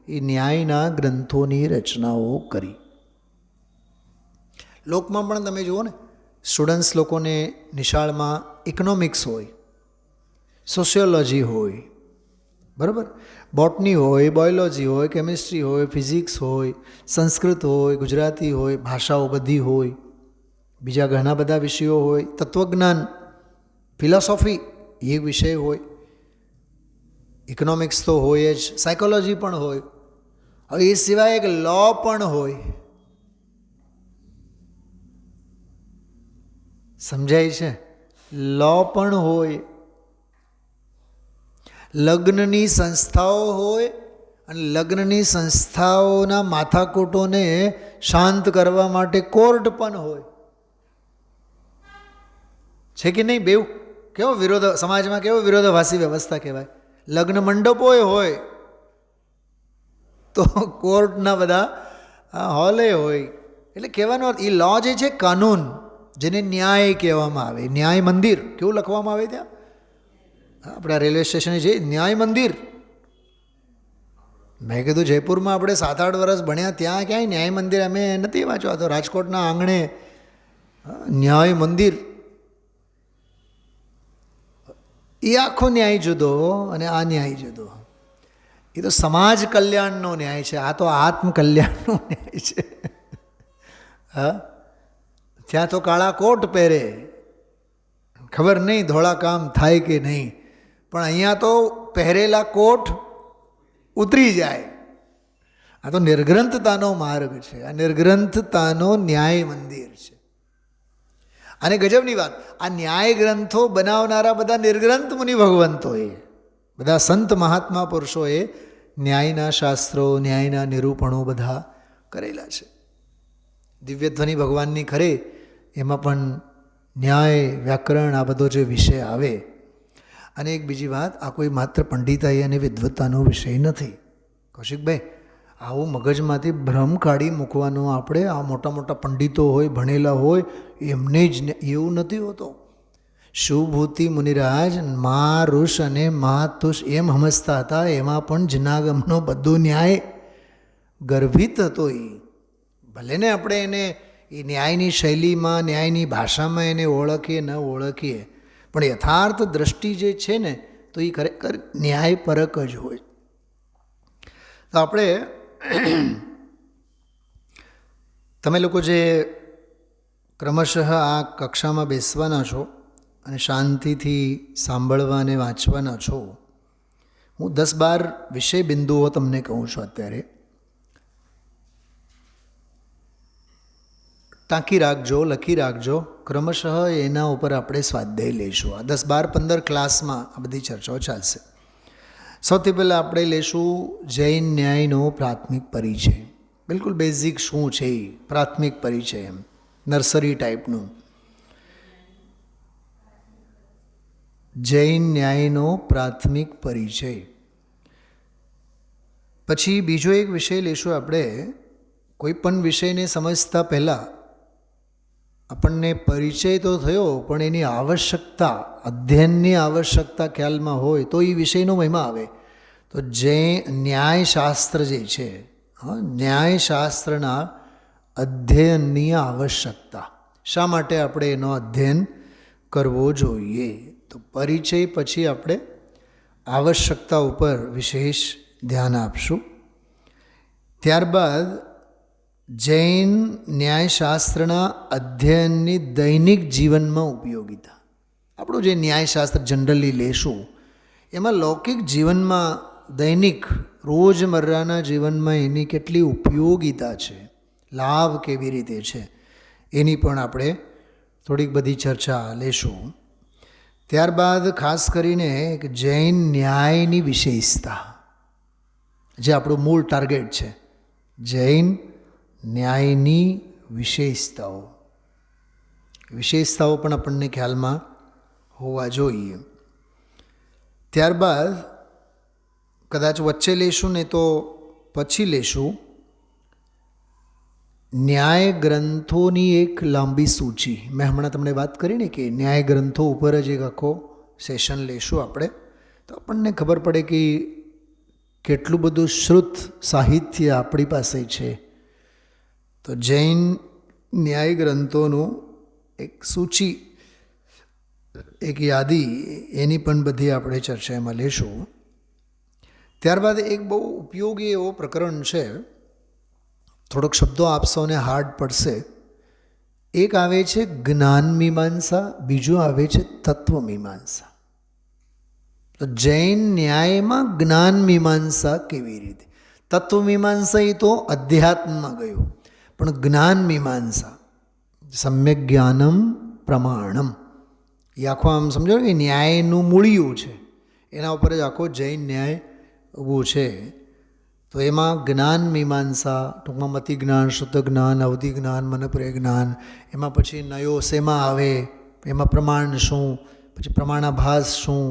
એ ન્યાયના ગ્રંથોની રચનાઓ કરી. લોકમાં પણ તમે જુઓ ને, સ્ટુડન્ટ્સ લોકોને નિશાળમાં ઇકોનોમિક્સ હોય, સોશિયોલોજી હોય, બરાબર, બોટની હોય, બાયોલોજી હોય, કેમિસ્ટ્રી હોય, ફિઝિક્સ હોય, સંસ્કૃત હોય, ગુજરાતી હોય, ભાષાઓ બધી હોય, બીજા ઘણા બધા વિષયો હોય, તત્વજ્ઞાન, ફિલોસોફી એ વિષય હોય, ઇકોનોમિક્સ તો હોય જ, સાયકોલોજી પણ હોય. હવે એ સિવાય એક લો પણ હોય. સમજાય છે? લો પણ હોય. લગ્નની સંસ્થાઓ હોય, અને લગ્નની સંસ્થાઓના માથાકૂટોને શાંત કરવા માટે કોર્ટ પણ હોય. છે કે નહીં? બેઉ કેવો સમાજમાં કેવો વિરોધાભાસી વ્યવસ્થા કહેવાય. લગ્ન મંડપોય હોય તો કોર્ટના બધા હોલે હોય. એટલે કહેવાનો અર્થ, એ લો જે છે, કાનૂન, જેને ન્યાય કહેવામાં આવે, ન્યાય મંદિર કેવું લખવામાં આવે ત્યાં આપણા રેલવે સ્ટેશને છે, ન્યાય મંદિર. મેં કીધું જયપુરમાં આપણે 7-8 વર્ષ ભણ્યા, ત્યાં ક્યાંય ન્યાય મંદિર અમે નથી વાંચ્યું. તો રાજકોટના આંગણે ન્યાય મંદિર, એ આખો ન્યાય જુદો અને આ ન્યાય જુદો. એ તો સમાજ કલ્યાણનો ન્યાય છે, આ તો આત્મકલ્યાણનો ન્યાય છે. હા, ત્યાં તો કાળા કોટ પહેરે, ખબર નહીં ધોળા કામ થાય કે નહીં, પણ અહીંયા તો પહેરેલા કોટ ઉતરી જાય. આ તો નિર્ગ્રંથતાનો માર્ગ છે, આ નિર્ગ્રંથતાનો ન્યાય મંદિર છે. અને ગજબની વાત, આ ન્યાય ગ્રંથો બનાવનારા બધા નિર્ગ્રંથ મુનિ ભગવંતોએ, બધા સંત મહાત્મા પુરુષોએ ન્યાયના શાસ્ત્રો, ન્યાયના નિરૂપણો બધા કરેલા છે. દિવ્યધ્વનિ ભગવાનની ખરે, એમાં પણ ન્યાય, વ્યાકરણ, આ બધો જે વિષય આવે. અને એક બીજી વાત, આ કોઈ માત્ર પંડિતાઈ અને વિદ્વત્તાનો વિષય નથી. કૌશિકભાઈ, આવું મગજમાંથી ભ્રમ કાઢી મૂકવાનો આપણે, આ મોટા મોટા પંડિતો હોય, ભણેલા હોય, એમને જ એવું નથી હોતો. શુભૂતિ મુનિરાજ મા ઋષ અને મા તુષ એમ સમજતા હતા, એમાં પણ જનાગમનો બધો ન્યાય ગર્ભિત હતો. એ ભલે ને આપણે એને એ ન્યાયની શૈલીમાં, ન્યાયની ભાષામાં એને ઓળખીએ ન ઓળખીએ, પણ યથાર્થ દ્રષ્ટિ જે છે ને તો એ ખરેખર ન્યાયપરક જ હોય. તો આપણે તમે લોકો જે ક્રમશઃ આ કક્ષામાં બેસવાના છો અને શાંતિથી સાંભળવા અને વાંચવાના છો, હું 10-12 વિષય બિંદુઓ તમને કહું છું. અત્યારે ટાંકી રાખજો, લખી રાખજો. ક્રમશઃ એના ઉપર આપણે સ્વાધ્યાય લઈશું. આ 10, 12, 15 ક્લાસમાં આ બધી ચર્ચાઓ ચાલશે. સૌથી પહેલાં આપણે લઈશું જૈન ન્યાયનો પ્રાથમિક પરિચય. બિલકુલ બેઝિક શું છે એ પ્રાથમિક પરિચય, એમ નર્સરી ટાઈપનું. જૈન ન્યાયનો પ્રાથમિક પરિચય. પછી બીજો એક વિષય લઈશું આપણે. કોઈ પણ વિષયને સમજતા પહેલાં આપણને પરિચય તો થયો, પણ એની આવશ્યકતા, અધ્યયનની આવશ્યકતા ખ્યાલમાં હોય તો એ વિષયનો મહિમા આવે. તો ન્યાયશાસ્ત્ર જે છે, ન્યાયશાસ્ત્રના અધ્યયનની આવશ્યકતા, શા માટે આપણે એનો અધ્યયન કરવો જોઈએ. તો પરિચય પછી આપણે આવશ્યકતા ઉપર વિશેષ ધ્યાન આપશું. ત્યારબાદ જૈન ન્યાયશાસ્ત્રના અધ્યયનની દૈનિક જીવનમાં ઉપયોગિતા. આપણું જે ન્યાયશાસ્ત્ર જનરલી લેશું એમાં લૌકિક જીવનમાં, દૈનિક રોજમર્રાના જીવનમાં એની કેટલી ઉપયોગિતા છે, લાભ કેવી રીતે છે, એની પણ આપણે થોડીક બધી ચર્ચા લેશું. ત્યારબાદ ખાસ કરીને જૈન ન્યાયની વિશેષતા, જે આપણું મૂળ ટાર્ગેટ છે, જૈન ન્યાયની વિશેષતાઓ. વિશેષતાઓ પણ આપણને ખ્યાલમાં હોવા જોઈએ. ત્યારબાદ કદાચ વચ્ચે લેશું ને તો પછી લેશું ન્યાય ગ્રંથોની એક લાંબી સૂચિ. મેં હમણાં તમને વાત કરી ને કે ન્યાય ગ્રંથો ઉપર જ એક આખો સેશન લેશું આપણે, તો આપણને ખબર પડે કે કેટલું બધું શ્રુત સાહિત્ય આપણી પાસે છે. તો જૈન ન્યાય ગ્રંથોનું એક સૂચિ, એક યાદી, એની પણ બધી આપણે ચર્ચા એમાં લેશું. ત્યારબાદ એક બહુ ઉપયોગી એવો પ્રકરણ છે, થોડોક શબ્દો આપશો ને હાર્ડ પડશે. એક આવે છે જ્ઞાન મીમાંસા, બીજું આવે છે તત્વ મીમાંસા. તો જૈન ન્યાયમાં જ્ઞાન મીમાંસા કેવી રીતે? તત્વ મીમાંસા એ તો અધ્યાત્મમાં ગયું, પણ જ્ઞાન મીમાંસા સમ્યક જ્ઞાનમ પ્રમાણમ, એ આખો આમ સમજો કે ન્યાયનું મૂળિયું છે, એના ઉપર જ આખો જૈન ન્યાય ઊભું છે. તો એમાં જ્ઞાન મીમાંસા, ટૂંકમાં મતિ જ્ઞાન, શુદ્ધ જ્ઞાન, અવધિ જ્ઞાન, મનપ્રય જ્ઞાન, એમાં પછી નયો શેમાં આવે, એમાં પ્રમાણ શું, પછી પ્રમાણાભાસ શું,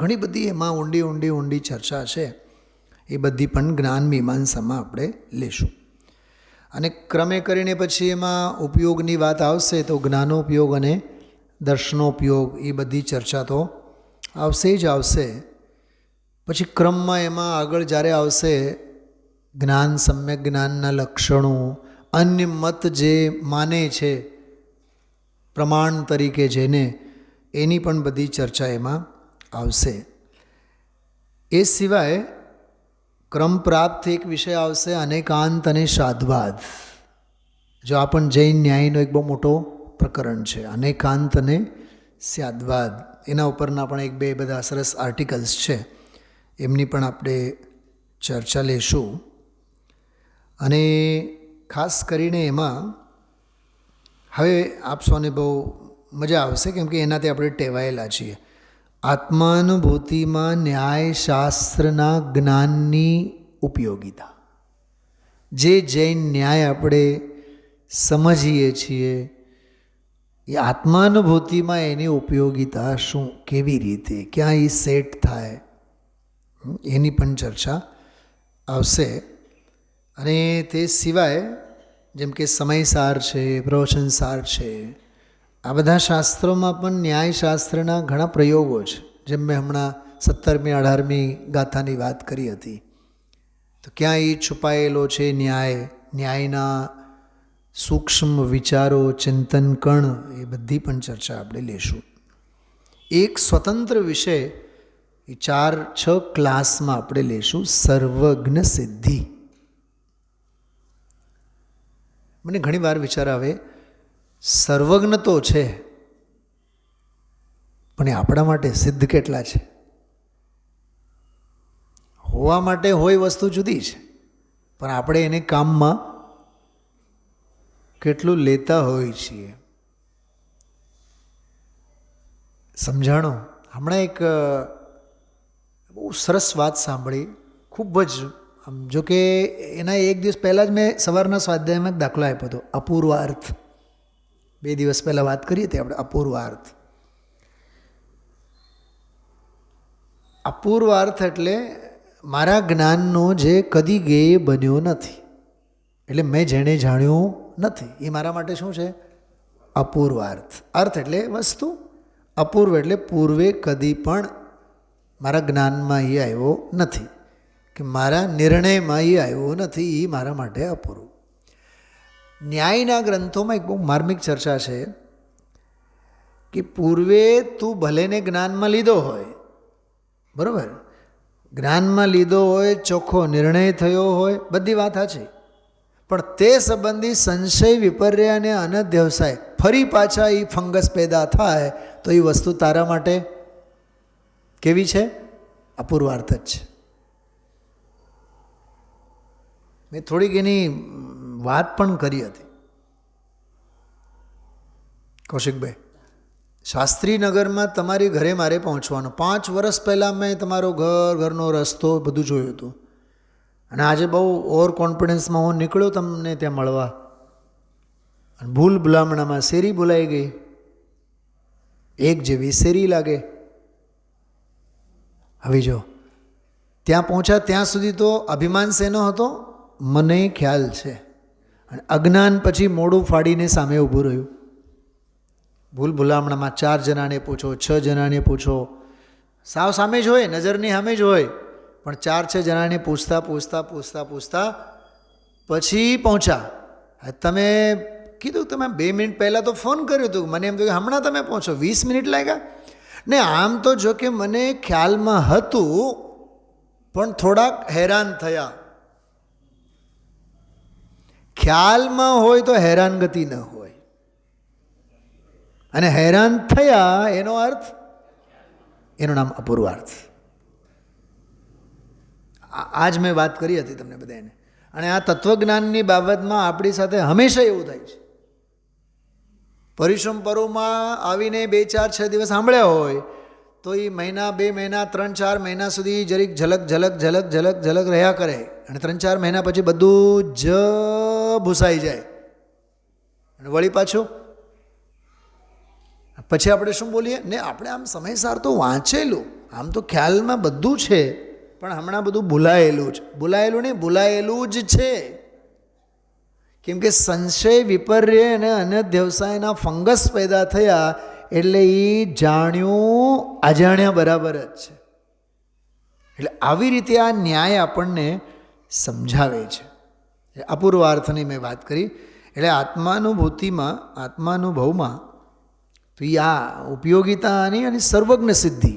ઘણી બધી એમાં ઊંડી ચર્ચા છે. એ બધી પણ જ્ઞાન મીમાંસામાં આપણે લેશું. અને ક્રમે કરીને પછી એમાં ઉપયોગની વાત આવશે, તો જ્ઞાનોપયોગ અને દર્શનોપયોગ, એ બધી ચર્ચા તો આવશે જ આવશે. પછી ક્રમમાં એમાં આગળ જ્યારે આવશે જ્ઞાન, સમ્યક જ્ઞાનના લક્ષણો, અન્ય મત જે માને છે પ્રમાણ તરીકે જેને, એની પણ બધી ચર્ચા એમાં આવશે. એ સિવાય ક્રમ પ્રાપ્ત એક વિષય આવશે અનેકાંત અને સાધવાદ. જો આ પણ જૈન ન્યાયનો એક બહુ મોટો પ્રકરણ છે, અનેકાંત અને સાધવાદ. એના ઉપરના પણ એક બે બધા સરસ આર્ટિકલ્સ છે, એમની પણ આપણે ચર્ચા લેશું. અને ખાસ કરીને એમાં હવે આપ સૌને બહુ મજા આવશે, કેમ કે એનાથી આપણે ટેવાયેલા છીએ. આત્માનુભૂતિમાં ન્યાયશાસ્ત્રના જ્ઞાનની ઉપયોગિતા. જે જૈન ન્યાય આપણે સમજીએ છીએ એ આત્માનુભૂતિમાં એની ઉપયોગિતા શું, કેવી રીતે, ક્યાં એ સેટ થાય, એની પણ ચર્ચા આવશે. અને તે સિવાય જેમ કે સમયસાર છે, પ્રવચનસાર છે, આ બધા શાસ્ત્રોમાં પણ ન્યાયશાસ્ત્રના ઘણા પ્રયોગો છે. જેમ મેં હમણાં 17મી 18મી ગાથાની વાત કરી હતી, તો ક્યાં એ છુપાયેલો છે ન્યાયના સૂક્ષ્મ વિચારો, ચિંતન કણ, એ બધી પણ ચર્ચા આપણે લેશું. એક સ્વતંત્ર વિષય એ 4-6 ક્લાસમાં આપણે લેશું, સર્વજ્ઞ સિદ્ધિ. મને ઘણી વાર વિચાર આવે, સર્વજ્ઞ તો છે, પણ એ આપણા માટે સિદ્ધ કેટલા છે? હોવા માટે હોય વસ્તુ જુદી છે, પણ આપણે એને કામમાં કેટલું લેતા હોઈએ છીએ. સમજાણો? હમણાં એક બહુ સરસ વાત સાંભળી, ખૂબ જ જો કે એના એક દિવસ પહેલાં જ મેં સવારના સ્વાધ્યાયમાં જ દાખલો આપ્યો હતો, અપૂર્વાર્થ. 2 દિવસ પહેલાં વાત કરી હતી આપણે અપૂર્વાર્થ. અપૂર્વાર્થ એટલે મારા જ્ઞાનનો જે કદી ગેય બન્યો નથી, એટલે મેં જેણે જાણ્યું નથી, એ મારા માટે શું છે? અપૂર્વાર્થ. અર્થ એટલે વસ્તુ, અપૂર્વ એટલે પૂર્વે કદી પણ મારા જ્ઞાનમાં એ આવ્યો નથી, કે મારા નિર્ણયમાં એ આવ્યો નથી, એ મારા માટે અપૂર્વ. ન્યાયના ગ્રંથોમાં એક બહુ માર્મિક ચર્ચા છે કે પૂર્વે તું ભલેને જ્ઞાનમાં લીધો હોય, બરાબર, જ્ઞાનમાં લીધો હોય, ચોખ્ખો નિર્ણય થયો હોય, બધી વાત સાચી, પણ તે સંબંધી સંશય, વિપર્ય અને અનધ્યવસાય ફરી પાછા એ ફંગસ પેદા થાય તો એ વસ્તુ તારા માટે કેવી છે? અપૂર્વાર્થ જ છે. મેં થોડીક એની વાત પણ કરી હતી. કૌશિકભાઈ, શાસ્ત્રીનગરમાં તમારી ઘરે મારે પહોંચવાનું, 5 વર્ષ પહેલાં મેં તમારો ઘરનો રસ્તો બધું જોયું હતું, અને આજે બહુ ઓવર કોન્ફિડન્સમાં હું નીકળ્યો તમને ત્યાં મળવા, અને ભૂલ ભૂલામણામાં શેરી બોલાઈ ગઈ, એક જેવી શેરી લાગે. હવે જો ત્યાં પહોંચ્યા ત્યાં સુધી તો અભિમાન શેનો હતો? મને ખ્યાલ છે. અને અજ્ઞાન પછી મોઢું ફાડીને સામે ઊભું રહ્યું. ભૂલ ભૂલામણામાં 4 જણાને પૂછો, 6 જણાને પૂછો, સાવ સામે જ હોય, નજરની સામે જ હોય, પણ 4-6 જણાને પૂછતા પૂછતા પૂછતા પૂછતા પછી પહોંચ્યા. તમે કીધું તમે 2 મિનિટ પહેલાં તો ફોન કર્યો હતો, મને એમ થયું કે હમણાં તમે પહોંચો, 20 મિનિટ લાગ્યા ને. આમ તો જો કે મને ખ્યાલમાં હતું, પણ થોડાક હેરાન થયા. ખ્યાલમાં હોય તો હેરાનગતિ ન હોય, અને હેરાન થયા એનો અર્થ, એનું નામ અપૂર્વાર્થ. આજ મેં વાત કરી હતી તમને બધાને. અને આ તત્વજ્ઞાનની બાબતમાં આપણી સાથે હંમેશા એવું થાય છે. પરિશ્રમ પરોમાં આવીને 2-4-6 દિવસ સાંભળ્યા હોય તો એ મહિના, 2 મહિના, 3-4 મહિના સુધી જરીક ઝલક ઝલક ઝલક ઝલક ઝલક રહ્યા કરે, અને 3-4 મહિના પછી બધું જ ભૂસાઈ જાય, અને વળી પાછું પછી આપણે શું બોલીએ ને, આપણે આમ સમયસાર તો વાંચેલું, આમ તો ખ્યાલમાં બધું છે, પણ હમણાં બધું ભૂલાયેલું જ. ભૂલાયેલું નહીં, ભૂલાયેલું જ છે. કેમ કે સંશય, વિપર્ય અને અનધ્યવસાયના ફંગસ પેદા થયા, એટલે એ જાણ્યું અજાણ્યા બરાબર જ છે. એટલે આવી રીતે આ ન્યાય આપણને સમજાવે છે. અપૂર્વાર્થની મેં વાત કરી. એટલે આત્માનુભૂતિમાં, આત્માનુભવમાં તો એ આ ઉપયોગિતાની અને સર્વજ્ઞ સિદ્ધિ,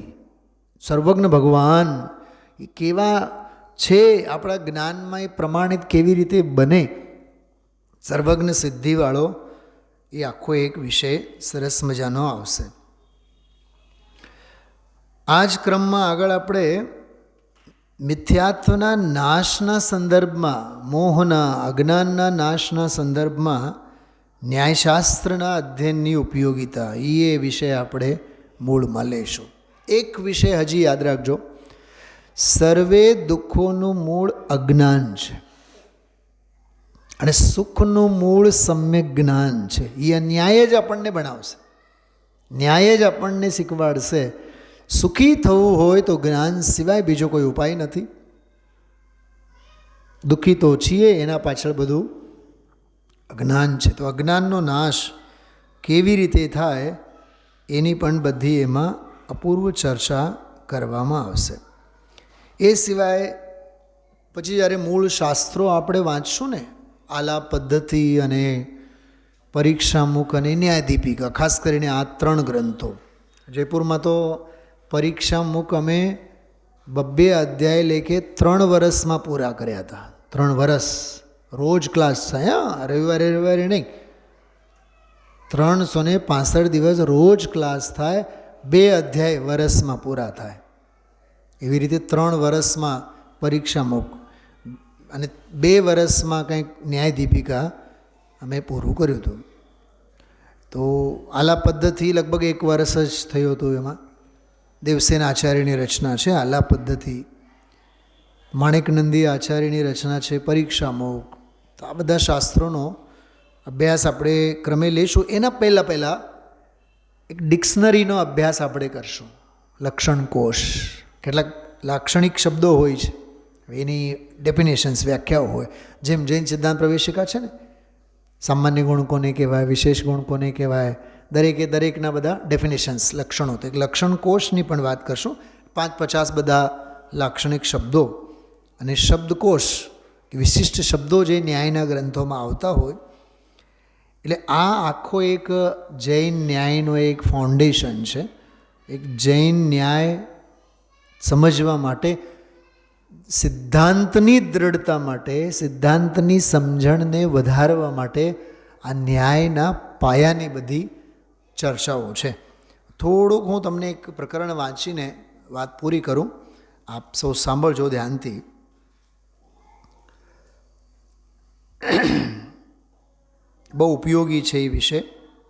સર્વજ્ઞ ભગવાન એ કેવા છે આપણા જ્ઞાનમાં, એ પ્રમાણિત કેવી રીતે બને, સર્વજ્ઞ સિદ્ધિવાળો, એ આખો એક વિષય સરસ મજાનો આવશે. આ જ ક્રમમાં આગળ આપણે મિથ્યાત્વના નાશના સંદર્ભમાં, મોહના, અજ્ઞાનના નાશના સંદર્ભમાં ન્યાયશાસ્ત્રના અધ્યયનની ઉપયોગિતા, એ વિષય આપણે મૂળમાં લેશું. એક વિષય હજી યાદ રાખજો, સર્વે દુઃખોનું મૂળ અજ્ઞાન છે, અને સુખનું મૂળ સમ્યક જ્ઞાન છે. એ ન્યાય જ આપણને ભણાવશે, ન્યાય જ આપણને શીખવાડશે. સુખી થવું હોય તો જ્ઞાન સિવાય બીજો કોઈ ઉપાય નથી. દુઃખી તો છીએ, એના પાછળ બધું અજ્ઞાન છે. તો અજ્ઞાનનો નાશ કેવી રીતે થાય એની પણ બધી એમાં અપૂર્વ ચર્ચા કરવામાં આવશે. એ સિવાય પછી જ્યારે મૂળ શાસ્ત્રો આપણે વાંચશું ને, આલાપ પદ્ધતિ અને પરીક્ષામુખ અને ન્યાયદીપિકા, ખાસ કરીને આ 3 ગ્રંથો. જયપુરમાં તો પરીક્ષામુખ અમે 2 અધ્યાય લેખે 3 વર્ષમાં પૂરા કર્યા હતા. 3 વર્ષ રોજ ક્લાસ થાય. રવિવારે નહીં, 365 દિવસ રોજ ક્લાસ થાય. 2 અધ્યાય વર્ષમાં પૂરા થાય. એવી રીતે 3 વર્ષમાં પરીક્ષામુખ અને 2 વર્ષમાં કંઈક ન્યાયદીપિકા અમે પૂરું કર્યું હતું. તો આલાપ પદ્ધતિ લગભગ 1 વર્ષ જ થયું હતું. એમાં દેવસેન આચાર્યની રચના છે આલાપ પદ્ધતિ, માણેકનંદી આચાર્યની રચના છે પરીક્ષામુખ. તો આ બધા શાસ્ત્રોનો અભ્યાસ આપણે ક્રમે લઈશું. એના પહેલાં એક ડિક્શનરીનો અભ્યાસ આપણે કરશું. લક્ષણકોશ, કેટલાક લાક્ષણિક શબ્દો હોય છે, એની ડેફિનેશન્સ, વ્યાખ્યાઓ હોય. જેમ જૈન સિદ્ધાંત પ્રવેશિકા છે ને, સામાન્ય ગુણ કોને કહેવાય, વિશેષ ગુણ કોને કહેવાય, દરેકના બધા ડેફિનેશન્સ, લક્ષણો. તો એક લક્ષણકોશની પણ વાત કરશું. 50 બધા લાક્ષણિક શબ્દો અને શબ્દકોશ, વિશિષ્ટ શબ્દો જે ન્યાયના ગ્રંથોમાં આવતા હોય. એટલે આ આખો એક જૈન ન્યાયનો એક ફાઉન્ડેશન છે. એક જૈન ન્યાય સમજવા માટે, સિદ્ધાંતની દ્રઢતા માટે, સિદ્ધાંતની સમજણને વધારવા માટે આ ન્યાયના પાયાની બધી ચર્ચાઓ છે. થોડુંક હું તમને એક પ્રકરણ વાંચીને વાત પૂરી કરું. આપ સૌ સાંભળજો ધ્યાનથી. બહુ ઉપયોગી છે એ વિષય,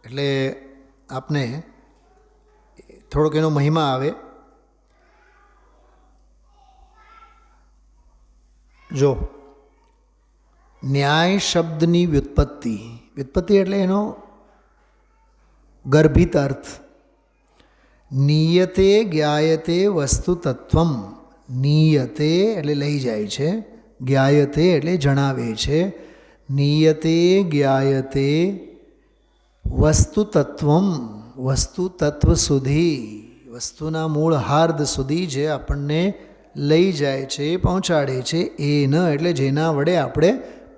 એટલે આપને થોડોક એનો મહિમા આવે. જો ન્યાય શબ્દની વ્યુત્પત્તિ એટલે એનો ગર્ભિત અર્થ. નિયતે જ્ઞાયતે વસ્તુ તત્વમ. નિયતે એટલે લઈ જાય છે, જ્ઞાયતે એટલે જણાવે છે. નિયતે જ્ઞાયતે વસ્તુ તત્વમ, વસ્તુ તત્વ સુધી, વસ્તુના મૂળ હાર્દ સુધી જે આપણને લઈ જાય છે, પહોંચાડે છે. એ ન એટલે જેના વડે આપણે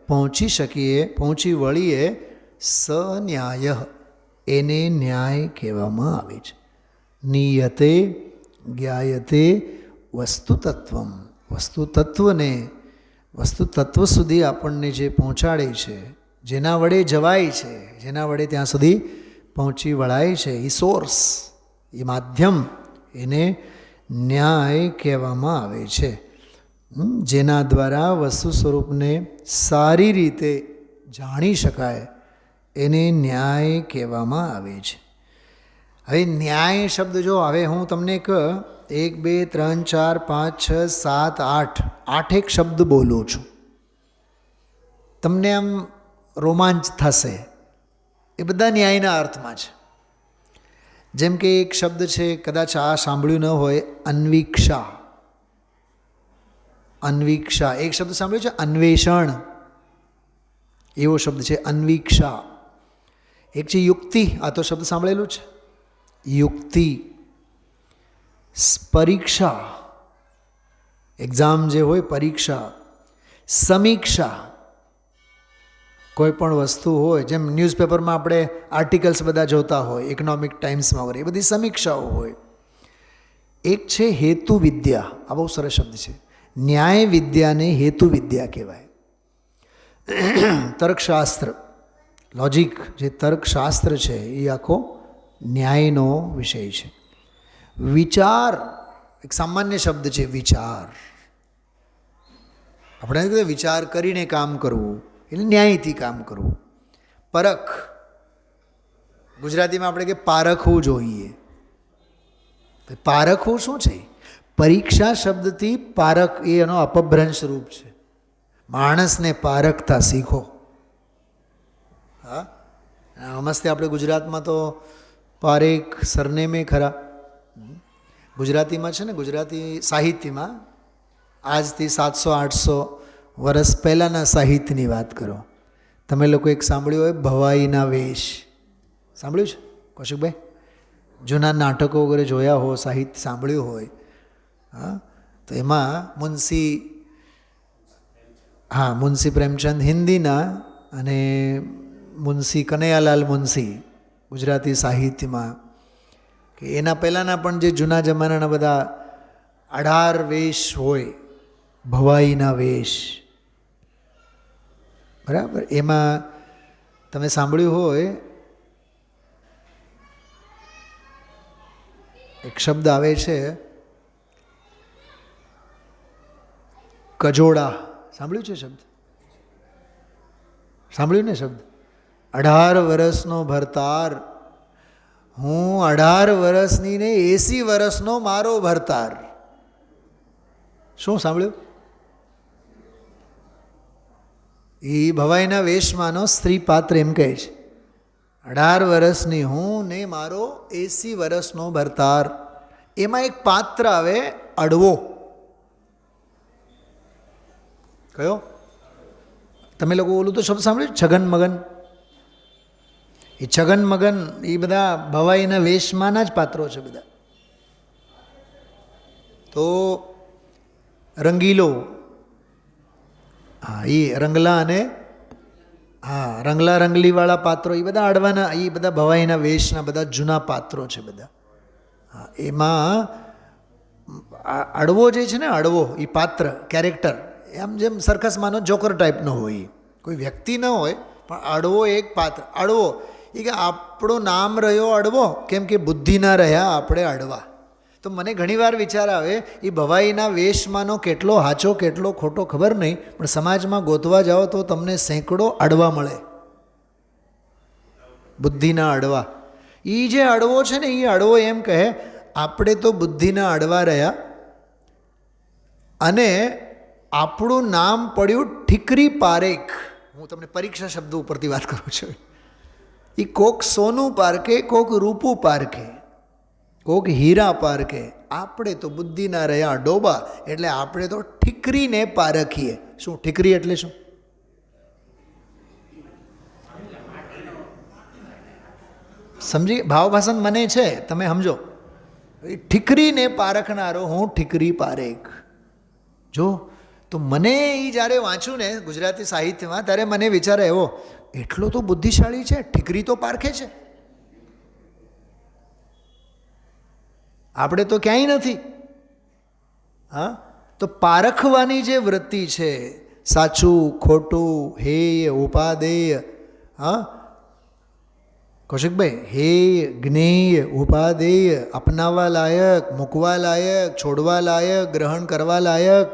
પહોંચી શકીએ, પહોંચી વળીએ. સન્યાય, એને ન્યાય કહેવામાં આવે છે. નિયતે જ્ઞાયતે વસ્તુ તત્વમ, વસ્તુ તત્વને, વસ્તુ તત્વ સુધી આપણને જે પહોંચાડે છે, જેના વડે જવાય છે, જેના વડે ત્યાં સુધી પહોંચી વળાય છે, એ સોર્સ, એ માધ્યમ, એને ન્યાય કહેવામાં આવે છે. જેના દ્વારા વસ્તુ સ્વરૂપને સારી રીતે જાણી શકાય, એને ન્યાય કહેવામાં આવે છે. હવે ન્યાય શબ્દ જો, હવે હું તમને 1 2 3 4 5 6 7 8 એક શબ્દ બોલું છું. તમને આમ રોમાંચ થશે. એ બધા ન્યાયના અર્થમાં છે. જેમ કે એક શબ્દ છે, કદાચ આ સાંભળ્યું ન હોય, અન્વીક્ષા. અન્વીક્ષા એક શબ્દ સાંભળ્યો છે, અન્વેષણ, એવો શબ્દ છે અન્વીક્ષા. એક છે યુક્તિ, આ તો શબ્દ સાંભળેલું છે, યુક્તિ. પરીક્ષા, એક્ઝામ જે હોય, પરીક્ષા. સમીક્ષા, કોઈ પણ વસ્તુ હોય, જેમ ન્યૂઝપેપરમાં આપણે આર્ટિકલ્સ બધા જોતા હોય, ઇકોનોમિક ટાઈમ્સમાં હોય, એ બધી સમીક્ષાઓ હોય. એક છે હેતુ વિદ્યા, આ બહુ સરસ શબ્દ છે. ન્યાય વિદ્યાને હેતુ વિદ્યા કહેવાય. તર્કશાસ્ત્ર, લોજિક, જે તર્કશાસ્ત્ર છે એ આખો ન્યાયનો વિષય છે. વિચાર, એક સામાન્ય શબ્દ છે વિચાર. આપણે વિચાર કરીને કામ કરવું એટલે ન્યાયથી કામ કરવું. પરખ, ગુજરાતીમાં આપણે કે પારખવું જોઈએ. પારખવું શું છે? પરીક્ષા શબ્દથી પારખ એ એનો અપભ્રંશ રૂપ છે. માણસને પારખતા શીખો. હા, નમસ્તે. આપણે ગુજરાતમાં તો પારેખ સરનેમે ખરા. ગુજરાતીમાં છે ને, ગુજરાતી સાહિત્યમાં આજથી 700-800 વર્ષ પહેલાંના સાહિત્યની વાત કરો. તમે લોકો એક સાંભળ્યું હોય, ભવાઈના વેશ. સાંભળ્યું છે કૌશિકભાઈ? જૂના નાટકો વગેરે જોયા હો, સાહિત્ય સાંભળ્યું હોય, હા, તો એમાં મુનશી પ્રેમચંદ હિન્દીના અને મુનશી કનૈયાલાલ મુનશી ગુજરાતી સાહિત્યમાં, કે એના પહેલાંના પણ જે જૂના જમાનાના બધા 18 વેશ હોય, ભવાઈના વેશ, બરાબર, એમાં તમે સાંભળ્યું હોય એક શબ્દ આવે છે કજોડા. સાંભળ્યું છે શબ્દ? સાંભળ્યું ને શબ્દ? 18 વર્ષનો ભરતાર, હું 18 વર્ષની ને 80 વર્ષનો મારો ભરતાર. શું સાંભળ્યું? એ ભવાઈના વેશમાંનો સ્ત્રી પાત્ર એમ કહે છે 18 વર્ષની હું ને મારો 80 વર્ષનો ભરતાર. એમાં એક પાત્ર આવે અડવો. કયો? તમે લોકો ઓલું તો શબ્દ સાંભળ્યું? છગન મગન. એ છગન મગન એ બધા ભવાઈના વેશમાંના જ પાત્રો છે બધા. તો રંગીલો, હા, એ રંગલા અને રંગલા રંગલીવાળા પાત્રો, એ બધા અડવાના, એ બધા ભવાઈના વેશના બધા જૂના પાત્રો છે બધા. હા, એમાં અડવો જે છે ને, અડવો એ પાત્ર, કેરેક્ટર, એમ જેમ સર્કસમાંનો જોકર ટાઈપનો હોય, કોઈ વ્યક્તિ ન હોય પણ અડવો એક પાત્ર. અડવો એ કે આપણું નામ રહ્યો અડવો, કેમ કે બુદ્ધિ ના રહ્યા આપણે અડવા. તો મને ઘણીવાર વિચાર આવે એ ભવાઈના વેશમાંનો કેટલો હાચો કેટલો ખોટો ખબર નહીં, પણ સમાજમાં ગોતવા જાઓ તો તમને સેંકડો અડવા મળે, બુદ્ધિના અડવા. એ જે અડવો છે ને, એ અડવો એમ કહે આપણે તો બુદ્ધિના અડવા રહ્યા અને આપણું નામ પડ્યું ઠીકરી પારેખ. હું તમને પરીક્ષા શબ્દ ઉપરથી વાત કરું છું. એ કોક સોનું પારખે, કોક રૂપું પારખે, કોક હીરા પારખે. આપણે તો બુદ્ધિના રહ્યા ડોબા, એટલે આપણે તો ઠીકરીને પારખીએ. શું ઠીકરી એટલે શું? સમજી? ભાવભાષણ મને છે, તમે સમજો. ઠીકરીને પારખનારો હું ઠીકરી પારેખ. જો તો મને એ જ્યારે વાંચું ને ગુજરાતી સાહિત્યમાં, ત્યારે મને વિચાર એવો, એટલો તો બુદ્ધિશાળી છે, ઠીકરી તો પારખે છે. આપણે તો ક્યાંય નથી. હા, તો પારખવાની જે વૃત્તિ છે, સાચું ખોટું, હેય ઉપાદેય, હા કૌશિકભાઈ, હેય જ્ઞેય ઉપાદેય, અપનાવવા લાયક, મૂકવા લાયક, છોડવા લાયક, ગ્રહણ કરવા લાયક,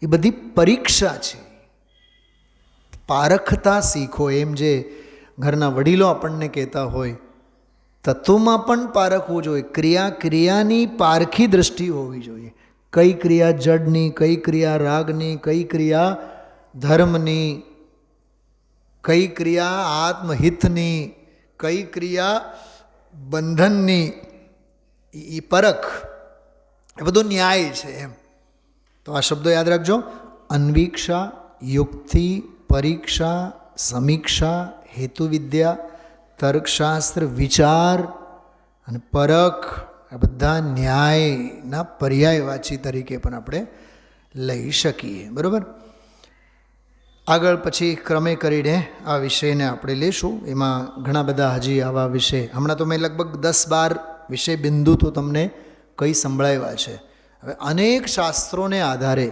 એ બધી પરીક્ષા છે. પારખતા શીખો. એમ જે ઘરના વડીલો આપણને કહેતા હોય, તત્વમાં પણ પારખવું જોઈએ. ક્રિયાની પારખી દ્રષ્ટિ હોવી જોઈએ. કઈ ક્રિયા જડની, કઈ ક્રિયા રાગની, કઈ ક્રિયા ધર્મની, કઈ ક્રિયા આત્મહિતની, કઈ ક્રિયા બંધનની, એ પરખ, એ બધો ન્યાય છે એમ. તો આ શબ્દો યાદ રાખજો: અન્વીક્ષા, યુક્તિ, પરીક્ષા, સમીક્ષા, હેતુવિદ્યા, તર્કશાસ્ત્ર, વિચાર અને પરખ. આ બધા ન્યાયના પર્યાયવાચી તરીકે પણ આપણે લઈ શકીએ. બરાબર? આગળ પછી ક્રમે કરીને આ વિષયને આપણે લેશું. એમાં ઘણા બધા હજી આવા વિષય, હમણાં તો મેં લગભગ 10-12 વિષય બિંદુ તો તમને કંઈ સંભળાવ્યા છે. હવે અનેક શાસ્ત્રોને આધારે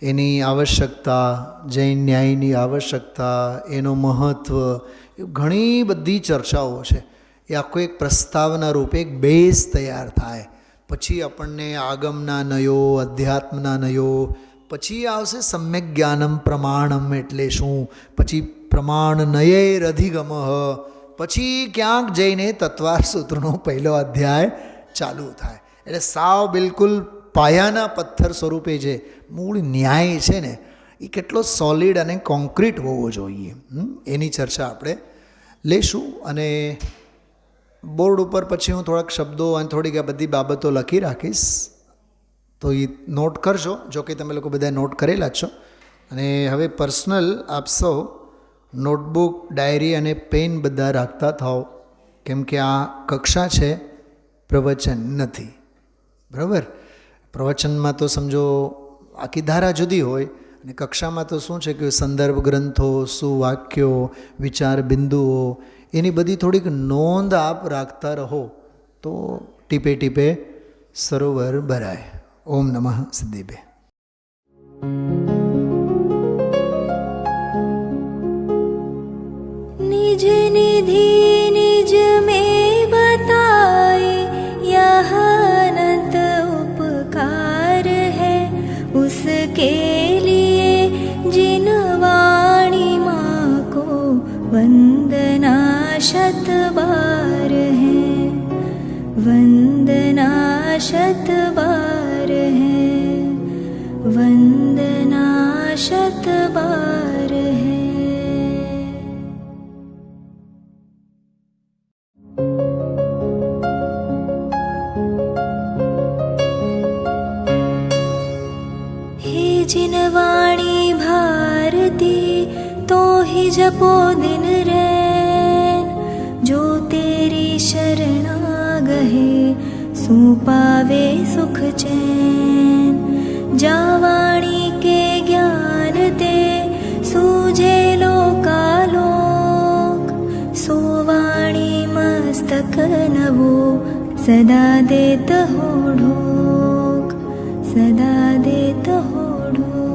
એની આવશ્યકતા, જૈન ન્યાયની આવશ્યકતા, એનું મહત્ત્વ, એ ઘણી બધી ચર્ચાઓ છે. એ આખો એક પ્રસ્તાવના રૂપે એક બેઝ તૈયાર થાય. પછી આપણને આગમના નયો, અધ્યાત્મના નયો, પછી આવશે સમ્યક જ્ઞાનમ પ્રમાણમ એટલે શું, પછી પ્રમાણ નયૈરધિગમ, પછી ક્યાંક જઈને તત્વાર સૂત્રનો પહેલો અધ્યાય ચાલુ થાય. એટલે સાવ બિલકુલ પાયાના પથ્થર સ્વરૂપે જે મૂળ ન્યાય છે ને, એ કેટલો સોલિડ અને કોન્ક્રીટ હોવો જોઈએ, એની ચર્ચા આપણે લેશું. અને બોર્ડ ઉપર પછી હું થોડાક શબ્દો અને થોડીક આ બધી બાબતો લખી રાખીશ, તો એ નોટ કરજો. જો કે તમે લોકો બધા નોટ કરેલા જ છો. અને હવે પર્સનલ આપ સૌ નોટબુક, ડાયરી અને પેન બધા રાખતા થાઓ. કેમ કે આ કક્ષા છે, પ્રવચન નથી. બરાબર? પ્રવચનમાં તો સમજો આખી ધારા જુદી હોય, અને કક્ષામાં તો શું છે કે સંદર્ભ ગ્રંથો, સુવાક્યો, વિચાર બિંદુઓ, એની બધી થોડીક નોંધ આપ રાખતા રહો તો ટીપે ટીપે સરોવર ભરાય. ઓમ નમઃ સિદ્ધિભે. निज निधि निज में बताए, यह अनंत उपकार है उसके लिए जिन वाणी माँ को वंदना शत बार है, वंदना शत बार है, वंदना शत बार है. हे जिन वाणी भारती तो ही जपो दिन रैन, जो तेरी शरणा गहे सो पावे सुख चैन. जा वाणी के ज्ञान ते सूझे लोकालोक, सो वाणी मस्तक नवो सदा देत हो ढोक, सदा देत हो ढोक.